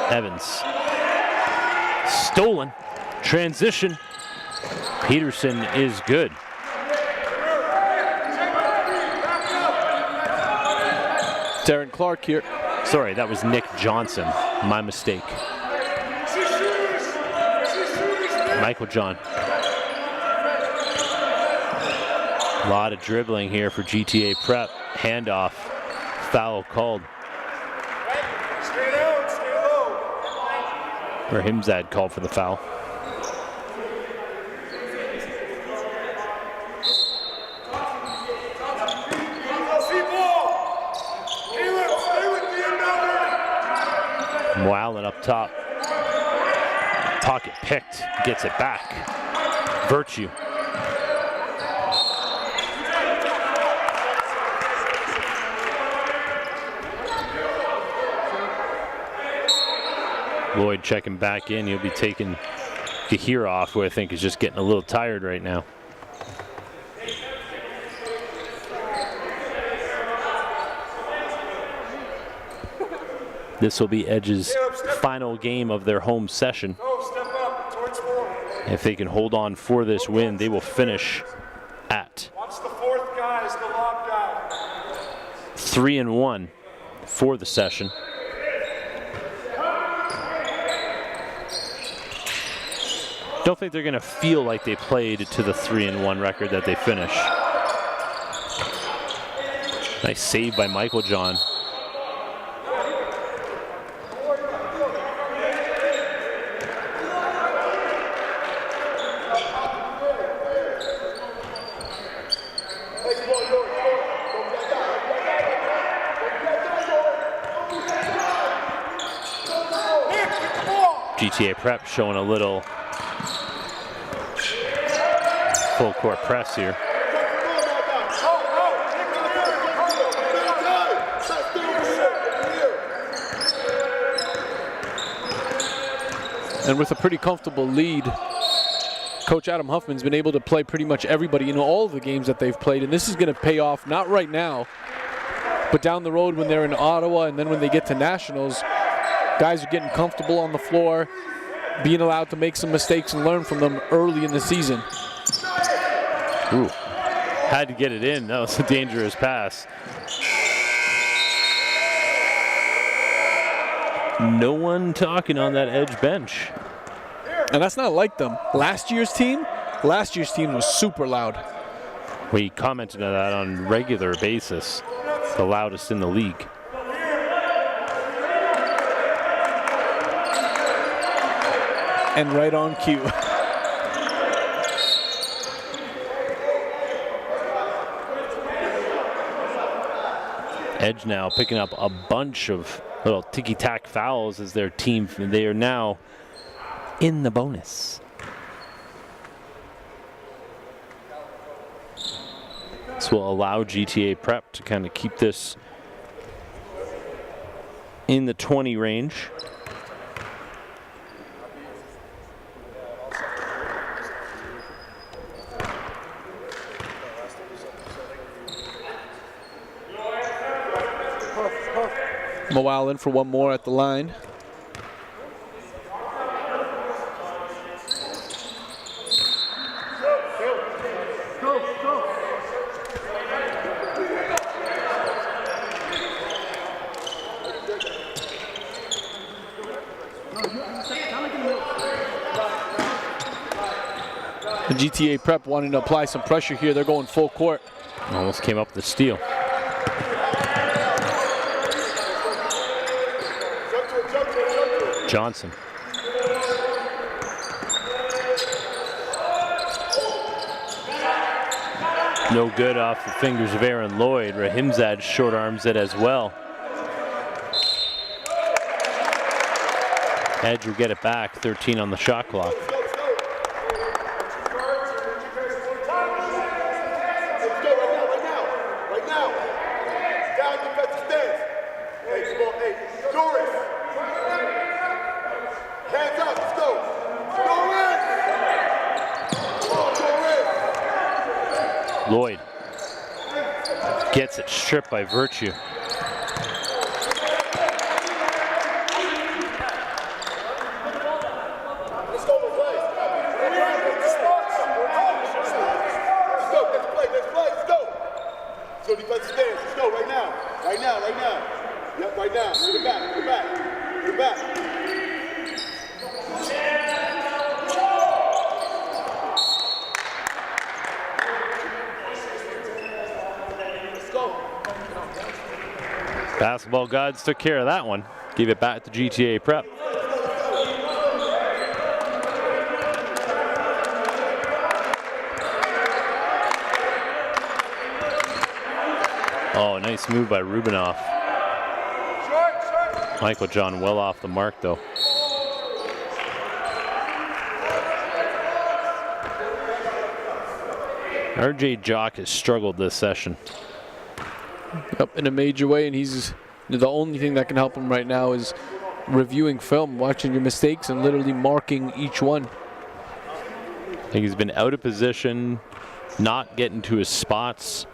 Evans. Stolen. Transition. Peterson is good. Darren Clark here. Sorry, that was Nick Johnson. My mistake. Michael John. A lot of dribbling here for GTA Prep. Handoff. Foul called. Stay down, stay low. Rahimzad called for the foul. Moalen up top. Pocket picked. Gets it back. Virtue. Lloyd checking back in. He'll be taking Gahir off, who I think is just getting a little tired right now. This will be Edge's final game of their home session. If they can hold on for this win, they will finish at 3-1 for the session. Don't think they're going to feel like they played to the 3-1 record that they finish. Nice save by Michael John. GTA Prep showing a little full court press here. And with a pretty comfortable lead, Coach Adam Huffman's been able to play pretty much everybody in all of the games that they've played, and this is going to pay off, not right now, but down the road when they're in Ottawa and then when they get to Nationals. Guys are getting comfortable on the floor, being allowed to make some mistakes and learn from them early in the season. Ooh, had to get it in. That was a dangerous pass. No one talking on that edge bench. And that's not like them. Last year's team was super loud. We commented on that on a regular basis. The loudest in the league. And right on cue. Edge now picking up a bunch of little ticky-tack fouls as their team. They are now in the bonus. This will allow GTA Prep to kind of keep this in the 20 range. Moal in for one more at the line. The GTA Prep wanting to apply some pressure here. They're going full court. Almost came up with the steal. Johnson. No good off the fingers of Aaron Lloyd. Rahimzad short arms it as well. Edge will get it back, 13 on the shot clock. Lloyd gets it stripped by Virtue. Basketball gods took care of that one. Give it back to GTA Prep. Oh, nice move by Rubinoff. Michael John well off the mark though. RJ Jock has struggled this session. Yep, in a major way, and he's the only thing that can help him right now is reviewing film, watching your mistakes, and literally marking each one. I think he's been out of position, not getting to his spots.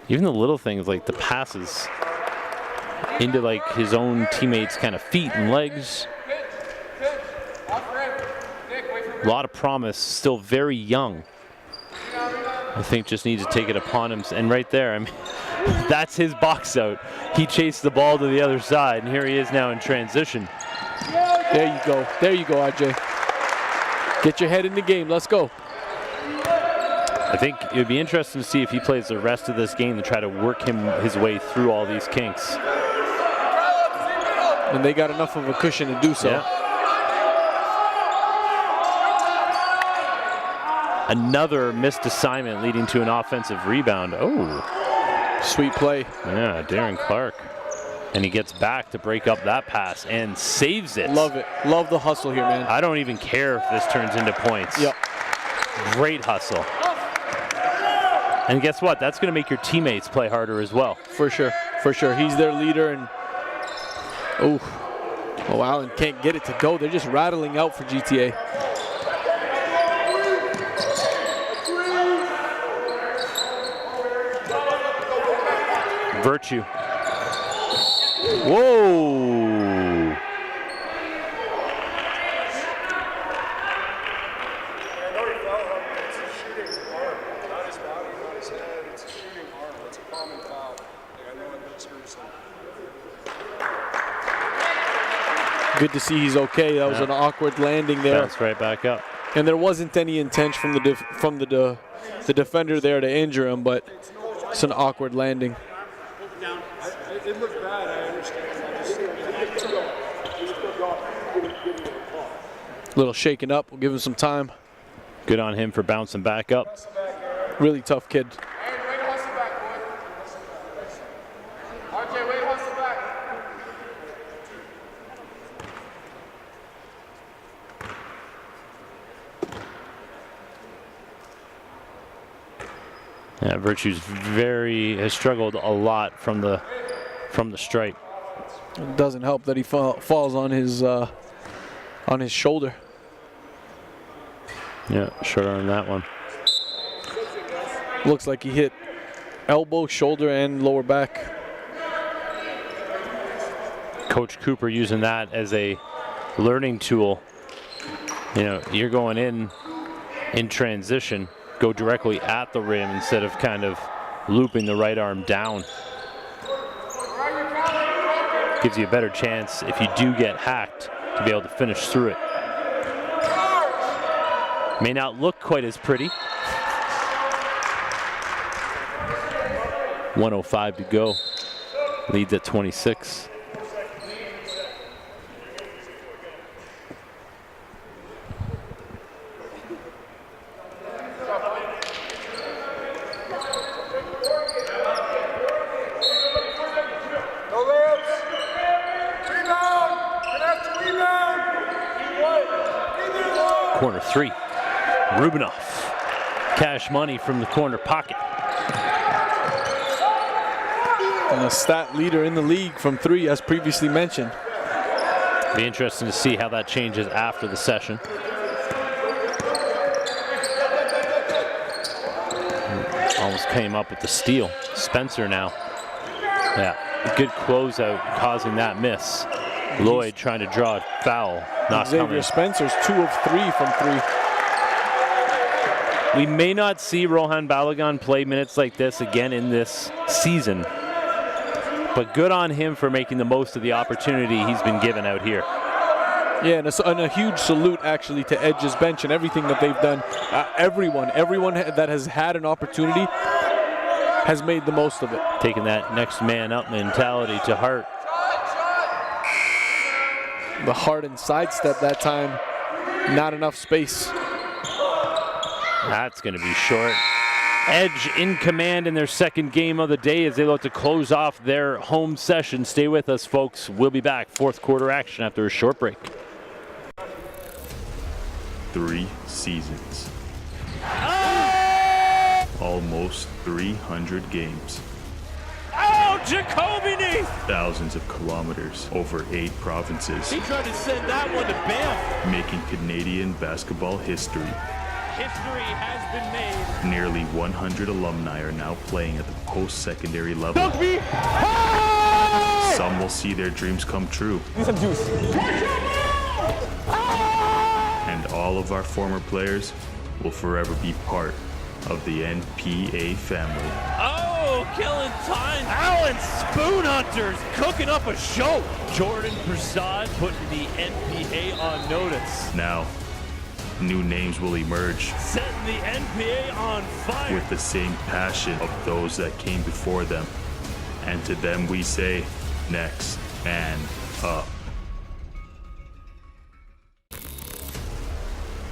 Even the little things like the passes into like his own teammates' kind of feet and legs. A lot of promise, still very young. I think just needs to take it upon him. And right there, I mean, That's his box out. He chased the ball to the other side, and here he is now in transition. There you go. There you go, RJ. Get your head in the game. Let's go. I think it would be interesting to see if he plays the rest of this game to try to work his way through all these kinks. And they got enough of a cushion to do so. Yeah. Another missed assignment leading to an offensive rebound. Oh. Sweet play. Yeah, Darren Clark. And he gets back to break up that pass and saves it. Love it. Love the hustle here, man. I don't even care if this turns into points. Yep. Great hustle. And guess what? That's going to make your teammates play harder as well. For sure. For sure. He's their leader. And oh, Allen can't get it to go. They're just rattling out for GTA. Virtue. Whoa. Good to see he's okay. That was an awkward landing there. Bounce right back up. And there wasn't any intent from the defender there to injure him, but it's an awkward landing. It looked bad, I understand. A little shaken up. We'll give him some time. Good on him for bouncing back up. Really tough kid. Yeah, Virtue's has struggled a lot from the stripe. It doesn't help that he falls on his shoulder. Yeah, short arm that one. Looks like he hit elbow, shoulder, and lower back. Coach Cooper using that as a learning tool. You know, you're going in transition, go directly at the rim instead of kind of looping the right arm down. Gives you a better chance if you do get hacked to be able to finish through it. May not look quite as pretty. 1:05 to go. Leads at 26. Corner three. Rubinoff. Cash money from the corner pocket. And a stat leader in the league from three, as previously mentioned. Be interesting to see how that changes after the session. Almost came up with the steal. Spencer now. Yeah, a good closeout causing that miss. Lloyd trying to draw a foul. Not Xavier coming. Spencer's 2 of 3 from three. We may not see Rohan Balagan play minutes like this again in this season, but good on him for making the most of the opportunity he's been given out here. Yeah, and a huge salute actually to Edge's bench and everything that they've done. Everyone that has had an opportunity has made the most of it. Taking that next man up mentality to heart. The Harden sidestep that time, not enough space. That's going to be short. Edge in command in their second game of the day as they look to close off their home session. Stay with us, folks. We'll be back. Fourth quarter action after a short break. 3 seasons. Almost 300 games. Oh, Jacoby Neath! Thousands of kilometers over 8 provinces. He tried to send that one to Banff. Making Canadian basketball history. History has been made. Nearly 100 alumni are now playing at the post-secondary level. Hey! Some will see their dreams come true. Need some juice. And all of our former players will forever be part of the NPA family. Oh, killing time. Allen Spoon Hunters cooking up a show. Jordan Prasad putting the NPA on notice. Now, new names will emerge. Setting the NPA on fire. With the same passion of those that came before them. And to them we say, next man up.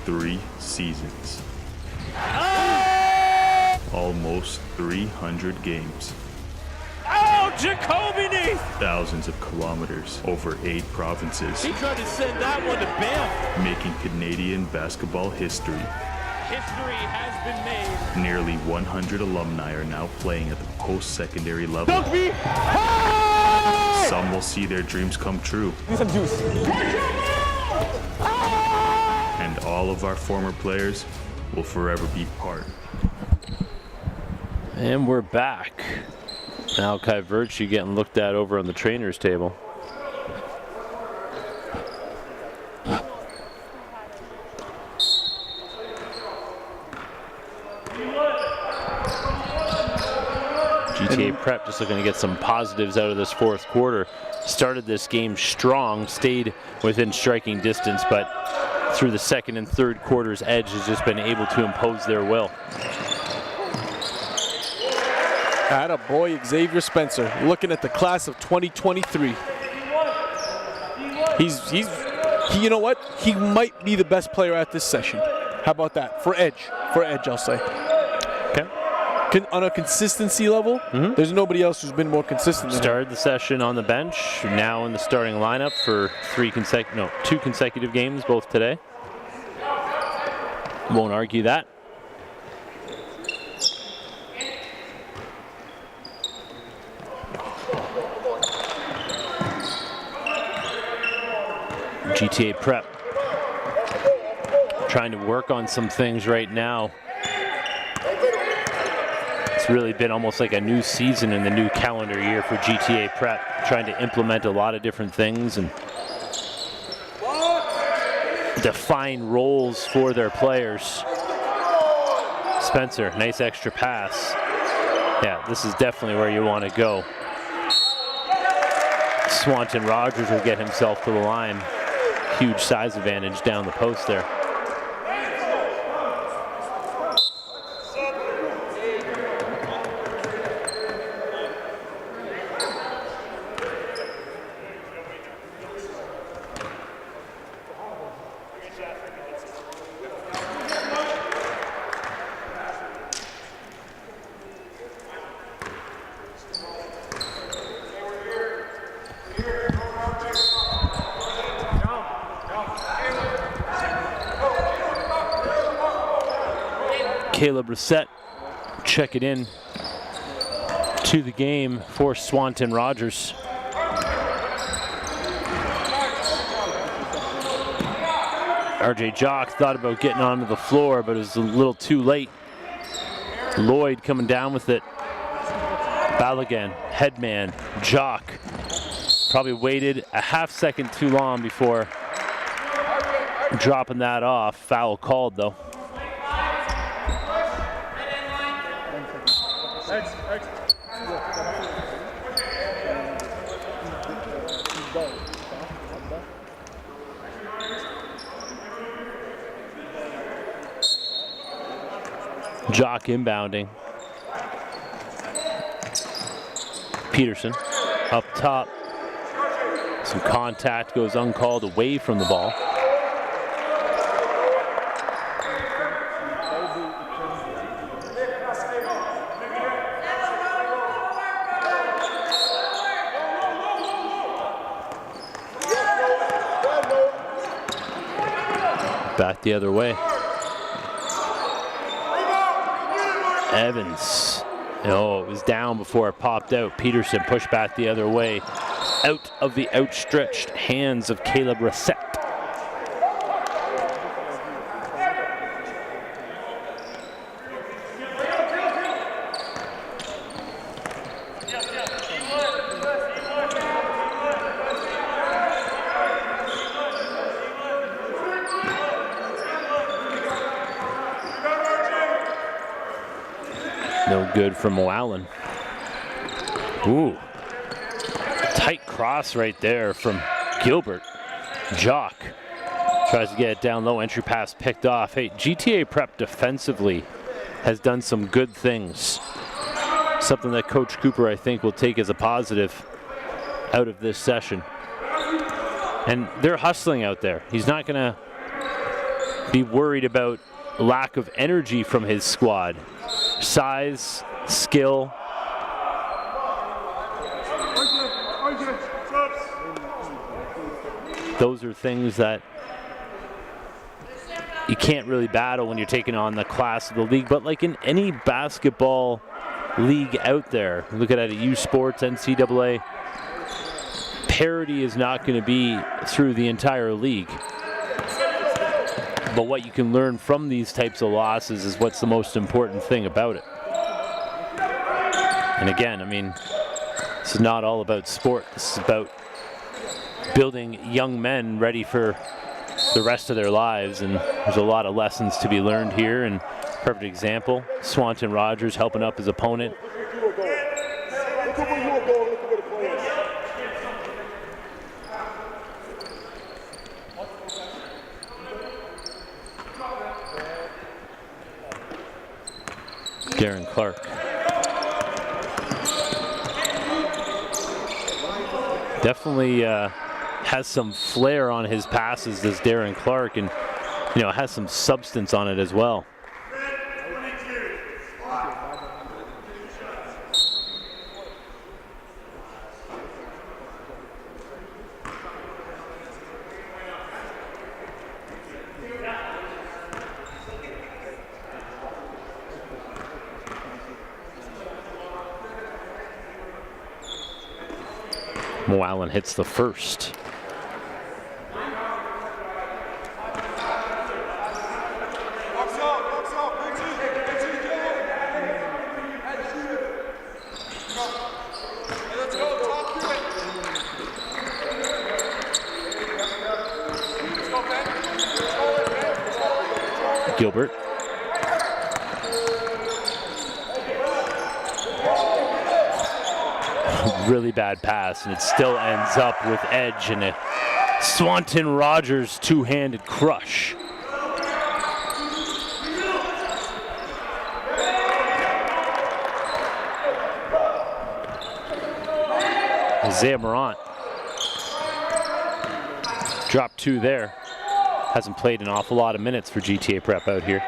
3 seasons. Almost 300 games. Oh, Jacoby Neath! Thousands of kilometers over 8 provinces. He tried to send that one to Banff. Making Canadian basketball history. History has been made. Nearly 100 alumni are now playing at the post-secondary level. Dugby! Some will see their dreams come true. Need some juice. And all of our former players will forever be part. And we're back. Malachi Virtue getting looked at over on the trainer's table. GTA Prep just looking to get some positives out of this fourth quarter. Started this game strong, stayed within striking distance, but through the second and third quarters, Edge has just been able to impose their will. Atta boy, Xavier Spencer, looking at the class of 2023. You know what? He might be the best player at this session. How about that? For Edge, I'll say. Okay. On a consistency level, there's nobody else who's been more consistent than him. Started the session on the bench, now in the starting lineup for 2 consecutive games, both today. Won't argue that. GTA Prep trying to work on some things right now. It's really been almost like a new season in the new calendar year for GTA Prep, trying to implement a lot of different things and define roles for their players. Spencer, nice extra pass. Yeah, this is definitely where you want to go. Swanton Rogers will get himself to the line. Huge size advantage down the post there. Caleb Reset check it in to the game for Swanton Rogers. RJ Jock thought about getting onto the floor, but it was a little too late. Lloyd coming down with it. Balogun, headman, Jock. Probably waited a half second too long before dropping that off. Foul called though. Jock inbounding. Peterson up top. Some contact goes uncalled away from the ball. Back the other way. Evans. Oh, it was down before it popped out. Peterson pushed back the other way. Out of the outstretched hands of Caleb Reset. No good from Moallen. Ooh. Tight cross right there from Gilbert. Jock tries to get it down low. Entry pass picked off. Hey, GTA Prep defensively has done some good things. Something that Coach Cooper, I think, will take as a positive out of this session. And they're hustling out there. He's not going to be worried about lack of energy from his squad. Size, skill. Those are things that you can't really battle when you're taking on the class of the league. But like in any basketball league out there, look at it at U Sports, NCAA, parity is not going to be through the entire league. But what you can learn from these types of losses is what's the most important thing about it. And again, I mean, this is not all about sport. This is about building young men ready for the rest of their lives, and there's a lot of lessons to be learned here. And perfect example, Swanton Rogers helping up his opponent. Darren Clark. Definitely has some flair on his passes, does Darren Clark, and has some substance on it as well. Mo Allen hits the first. Gilbert. Really bad pass, and it still ends up with edge and a Swanton Rogers two-handed crush. Isaiah Morant. Drop two there. Hasn't played an awful lot of minutes for GTA Prep out here.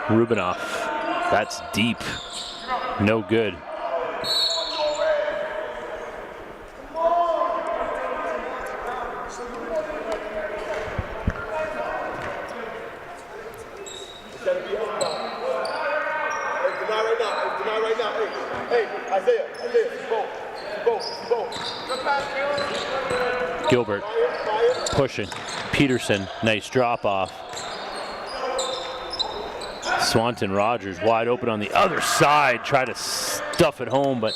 Rubinoff, that's deep, no good. Gilbert pushing, Peterson, nice drop off. Swanton Rogers wide open on the other side, try to stuff it home, but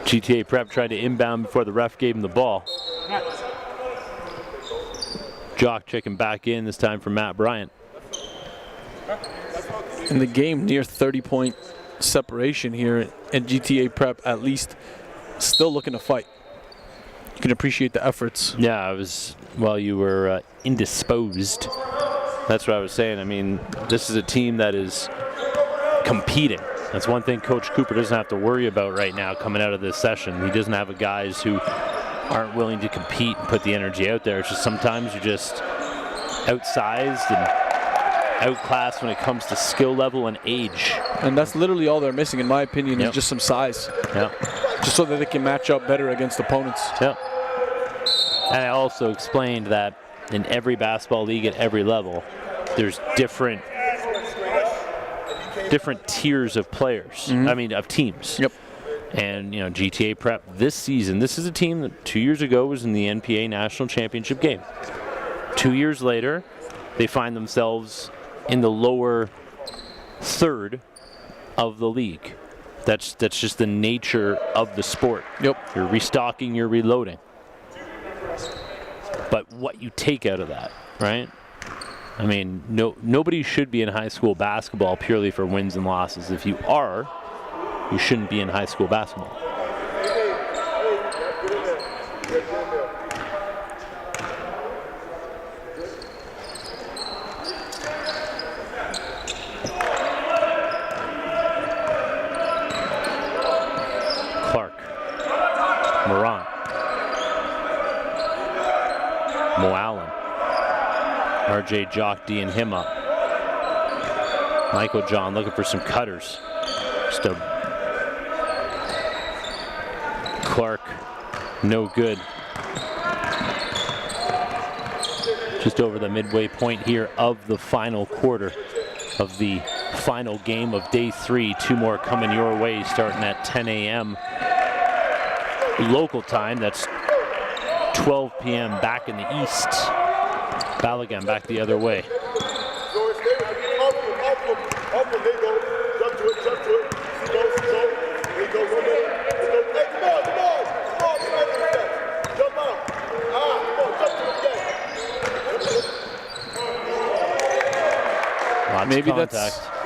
GTA Prep tried to inbound before the ref gave him the ball. Jock checking back in, this time for Matt Bryant. In the game, near 30-point separation here, and GTA Prep at least still looking to fight. You can appreciate the efforts. Yeah, I was, while you were indisposed, that's what I was saying. I mean, this is a team that is competing. That's one thing Coach Cooper doesn't have to worry about right now coming out of this session. He doesn't have guys who aren't willing to compete and put the energy out there. It's just sometimes you're just outsized and outclassed when it comes to skill level and age. And that's literally all they're missing, in my opinion, Yep. is just some size. Yeah. just so that they can match up better against opponents. Yep. And I also explained that in every basketball league at every level, there's different tiers of players. I mean, of teams. Yep. And, GTA Prep this season, this is a team that 2 years ago was in the NPA National Championship game. 2 years later, they find themselves in the lower third of the league. That's just the nature of the sport. Yep. You're restocking, you're reloading. But what you take out of that, right? I mean, nobody should be in high school basketball purely for wins and losses. If you are, you shouldn't be in high school basketball. Clark. Moran. Mo Allen. RJ Jock D'ing him up. Michael John looking for some cutters. Just a Clark, no good. Just over the midway point here of the final quarter of the final game of day 3. 2 more coming your way starting at 10 a.m. local time. That's 12 p.m. back in the east. Balogun back the other way.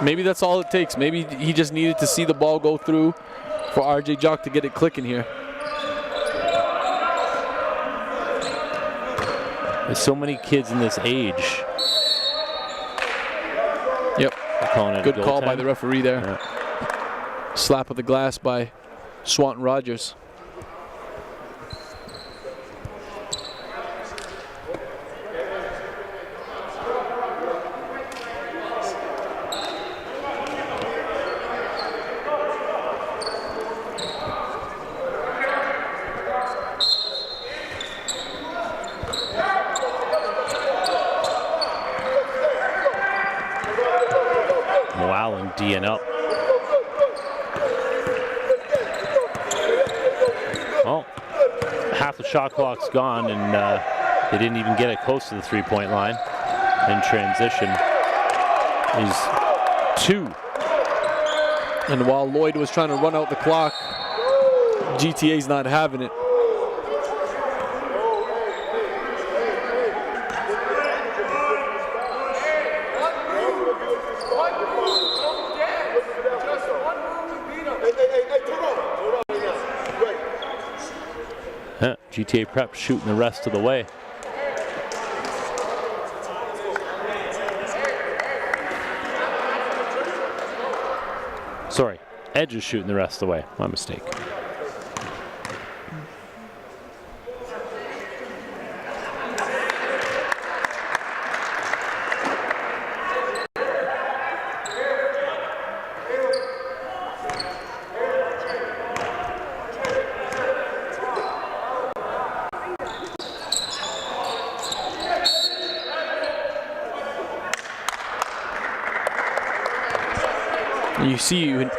Maybe that's all it takes. Maybe he just needed to see the ball go through for RJ Jock to get it clicking here. There's so many kids in this age. Yep. Calling it good call by the referee there. Yeah. Slap of the glass by Swanton Rogers. D'ing up. Well, half the shot clock's gone, and they didn't even get it close to the three-point line. And transition is 2. And while Lloyd was trying to run out the clock, GTA's not having it. GTA Prep shooting the rest of the way. Sorry, Edge is shooting the rest of the way. My mistake.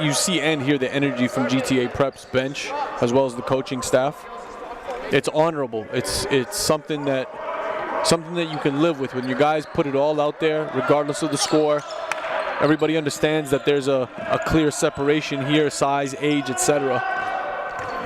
You see and hear the energy from GTA Prep's bench as well as the coaching staff. It's honorable. It's something that you can live with when your guys put it all out there, regardless of the score. Everybody understands that there's a clear separation here, size, age, etc.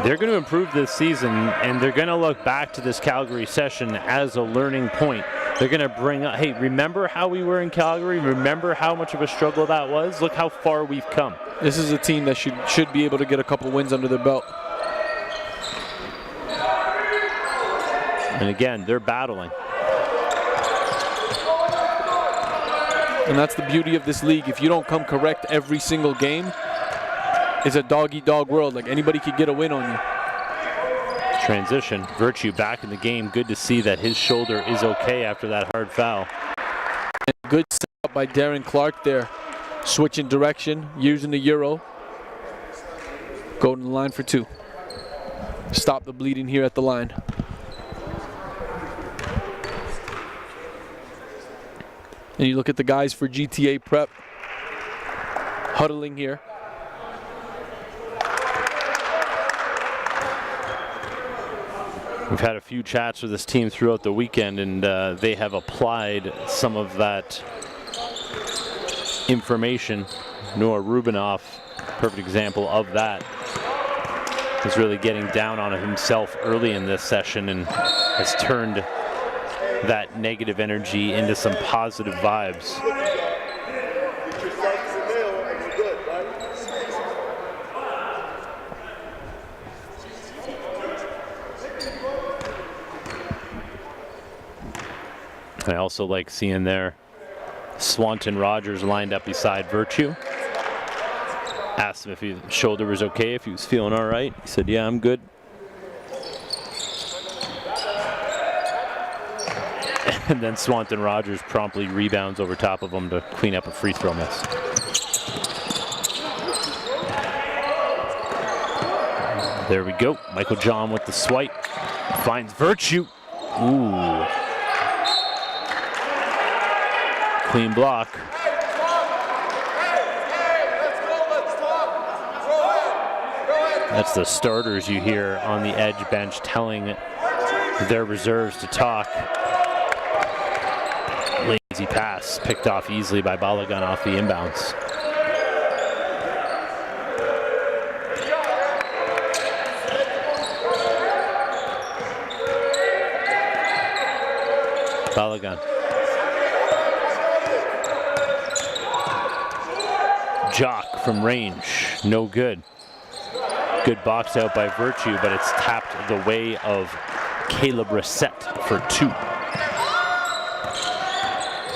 They're going to improve this season, and they're going to look back to this Calgary session as a learning point. They're going to bring up, hey, remember how we were in Calgary? Remember how much of a struggle that was? Look how far we've come. This is a team that should be able to get a couple wins under their belt. And again, they're battling. And that's the beauty of this league. If you don't come correct every single game, it's a dog-eat-dog world. Like, anybody could get a win on you. Transition. Virtue back in the game. Good to see that his shoulder is okay after that hard foul. And good setup by Darren Clark there. Switching direction, using the Euro. Going to the line for 2. stop the bleeding here at the line. And you look at the guys for GTA Prep huddling here. We've had a few chats with this team throughout the weekend, and they have applied some of that information. Noah Rubinoff, perfect example of that. He's really getting down on himself early in this session and has turned that negative energy into some positive vibes. I also like seeing there Swanton Rogers lined up beside Virtue. Asked him if his shoulder was okay, if he was feeling all right. He said, yeah, I'm good. And then Swanton Rogers promptly rebounds over top of him to clean up a free throw miss. There we go. Michael John with the swipe. Finds Virtue. Ooh. Clean block. That's the starters you hear on the edge bench telling their reserves to talk. Lazy pass picked off easily by Balagan off the inbounds. Balagan. Jock from range, no good. Good box out by Virtue, but it's tapped the way of Caleb Reset for 2.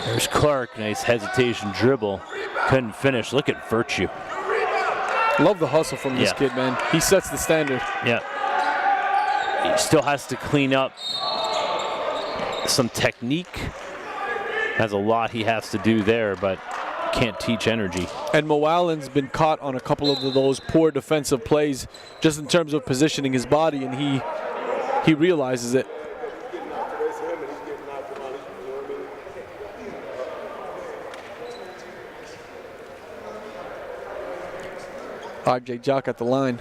There's Clark, nice hesitation dribble. Couldn't finish. Look at Virtue. Love the hustle from this kid, man. He sets the standard. Yeah. He still has to clean up some technique. Has a lot he has to do there, but can't teach energy. And Mo Allen's been caught on a couple of those poor defensive plays just in terms of positioning his body, and he realizes it. RJ Jock at the line.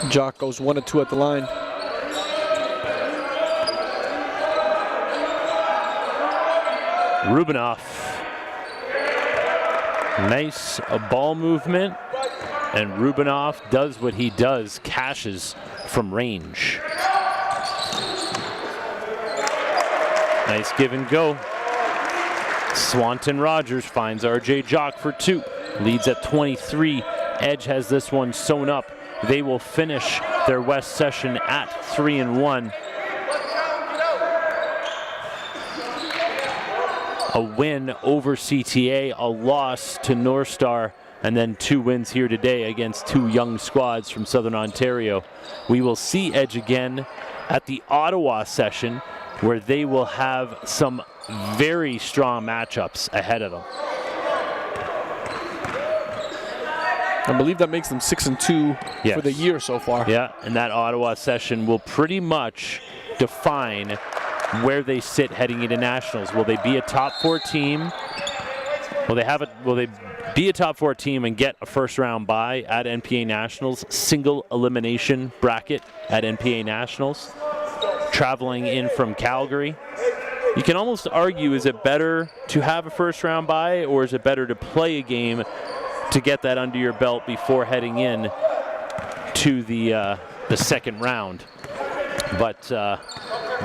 Jock goes 1 of 2 at the line. Rubinoff. Nice ball movement. And Rubinoff does what he does, cashes from range. Nice give and go. Swanton Rogers finds RJ Jock for 2. Leads at 23. Edge has this one sewn up. They will finish their West session at 3-1. A win over CTA, a loss to North Star, and then 2 wins here today against 2 young squads from Southern Ontario. We will see Edge again at the Ottawa session, where they will have some very strong matchups ahead of them. I believe that makes them 6-2 for the year so far. Yeah, and that Ottawa session will pretty much define where they sit heading into nationals. Will they be a top 4 team? Will they be a top 4 team and get a first round bye at NPA Nationals? Single elimination bracket at NPA Nationals. Traveling in from Calgary. You can almost argue, is it better to have a first round bye, or is it better to play a game to get that under your belt before heading in to the second round? But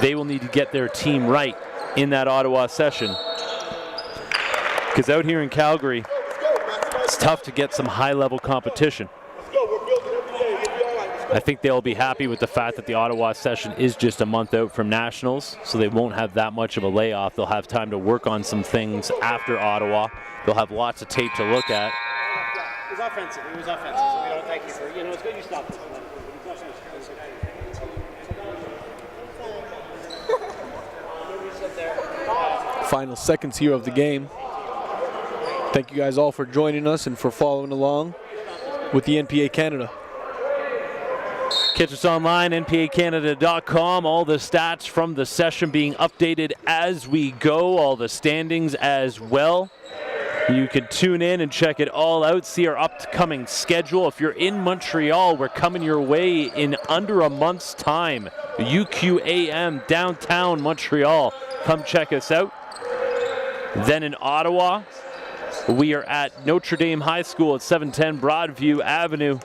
they will need to get their team right in that Ottawa session, because out here in Calgary, it's tough to get some high-level competition. I think they'll be happy with the fact that the Ottawa session is just a month out from nationals, so they won't have that much of a layoff. They'll have time to work on some things after Ottawa. They'll have lots of tape to look at. was offensive. It was offensive. So we don't thank you for. It's good you stopped us. Final seconds here of the game. Thank you guys all for joining us and for following along with the NPA Canada. Catch us online, npacanada.com. All the stats from the session being updated as we go, all the standings as well. You can tune in and check it all out, see our upcoming schedule. If you're in Montreal, we're coming your way in under a month's time. UQAM, downtown Montreal. Come check us out. Then in Ottawa, we are at Notre Dame High School at 710 Broadview Avenue.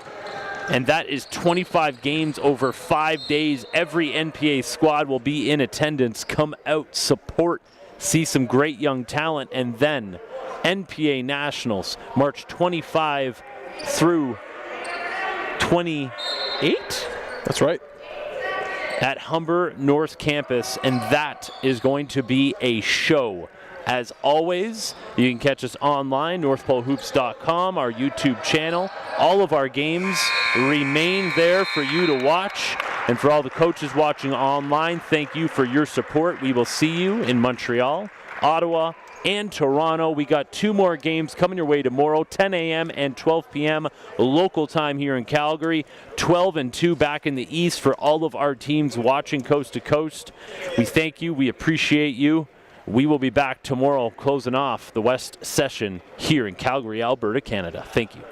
And that is 25 games over 5 days. Every NPA squad will be in attendance. Come out, support, see some great young talent. And then NPA Nationals, March 25 through 28? That's right. At Humber North Campus, and that is going to be a show. As always, you can catch us online, northpolehoops.com, our YouTube channel. All of our games remain there for you to watch. And for all the coaches watching online, thank you for your support. We will see you in Montreal, Ottawa, and Toronto. We got 2 more games coming your way tomorrow, 10 a.m. and 12 p.m. local time here in Calgary. 12 and 2 back in the East for all of our teams watching coast to coast. We thank you. We appreciate you. We will be back tomorrow closing off the West session here in Calgary, Alberta, Canada. Thank you.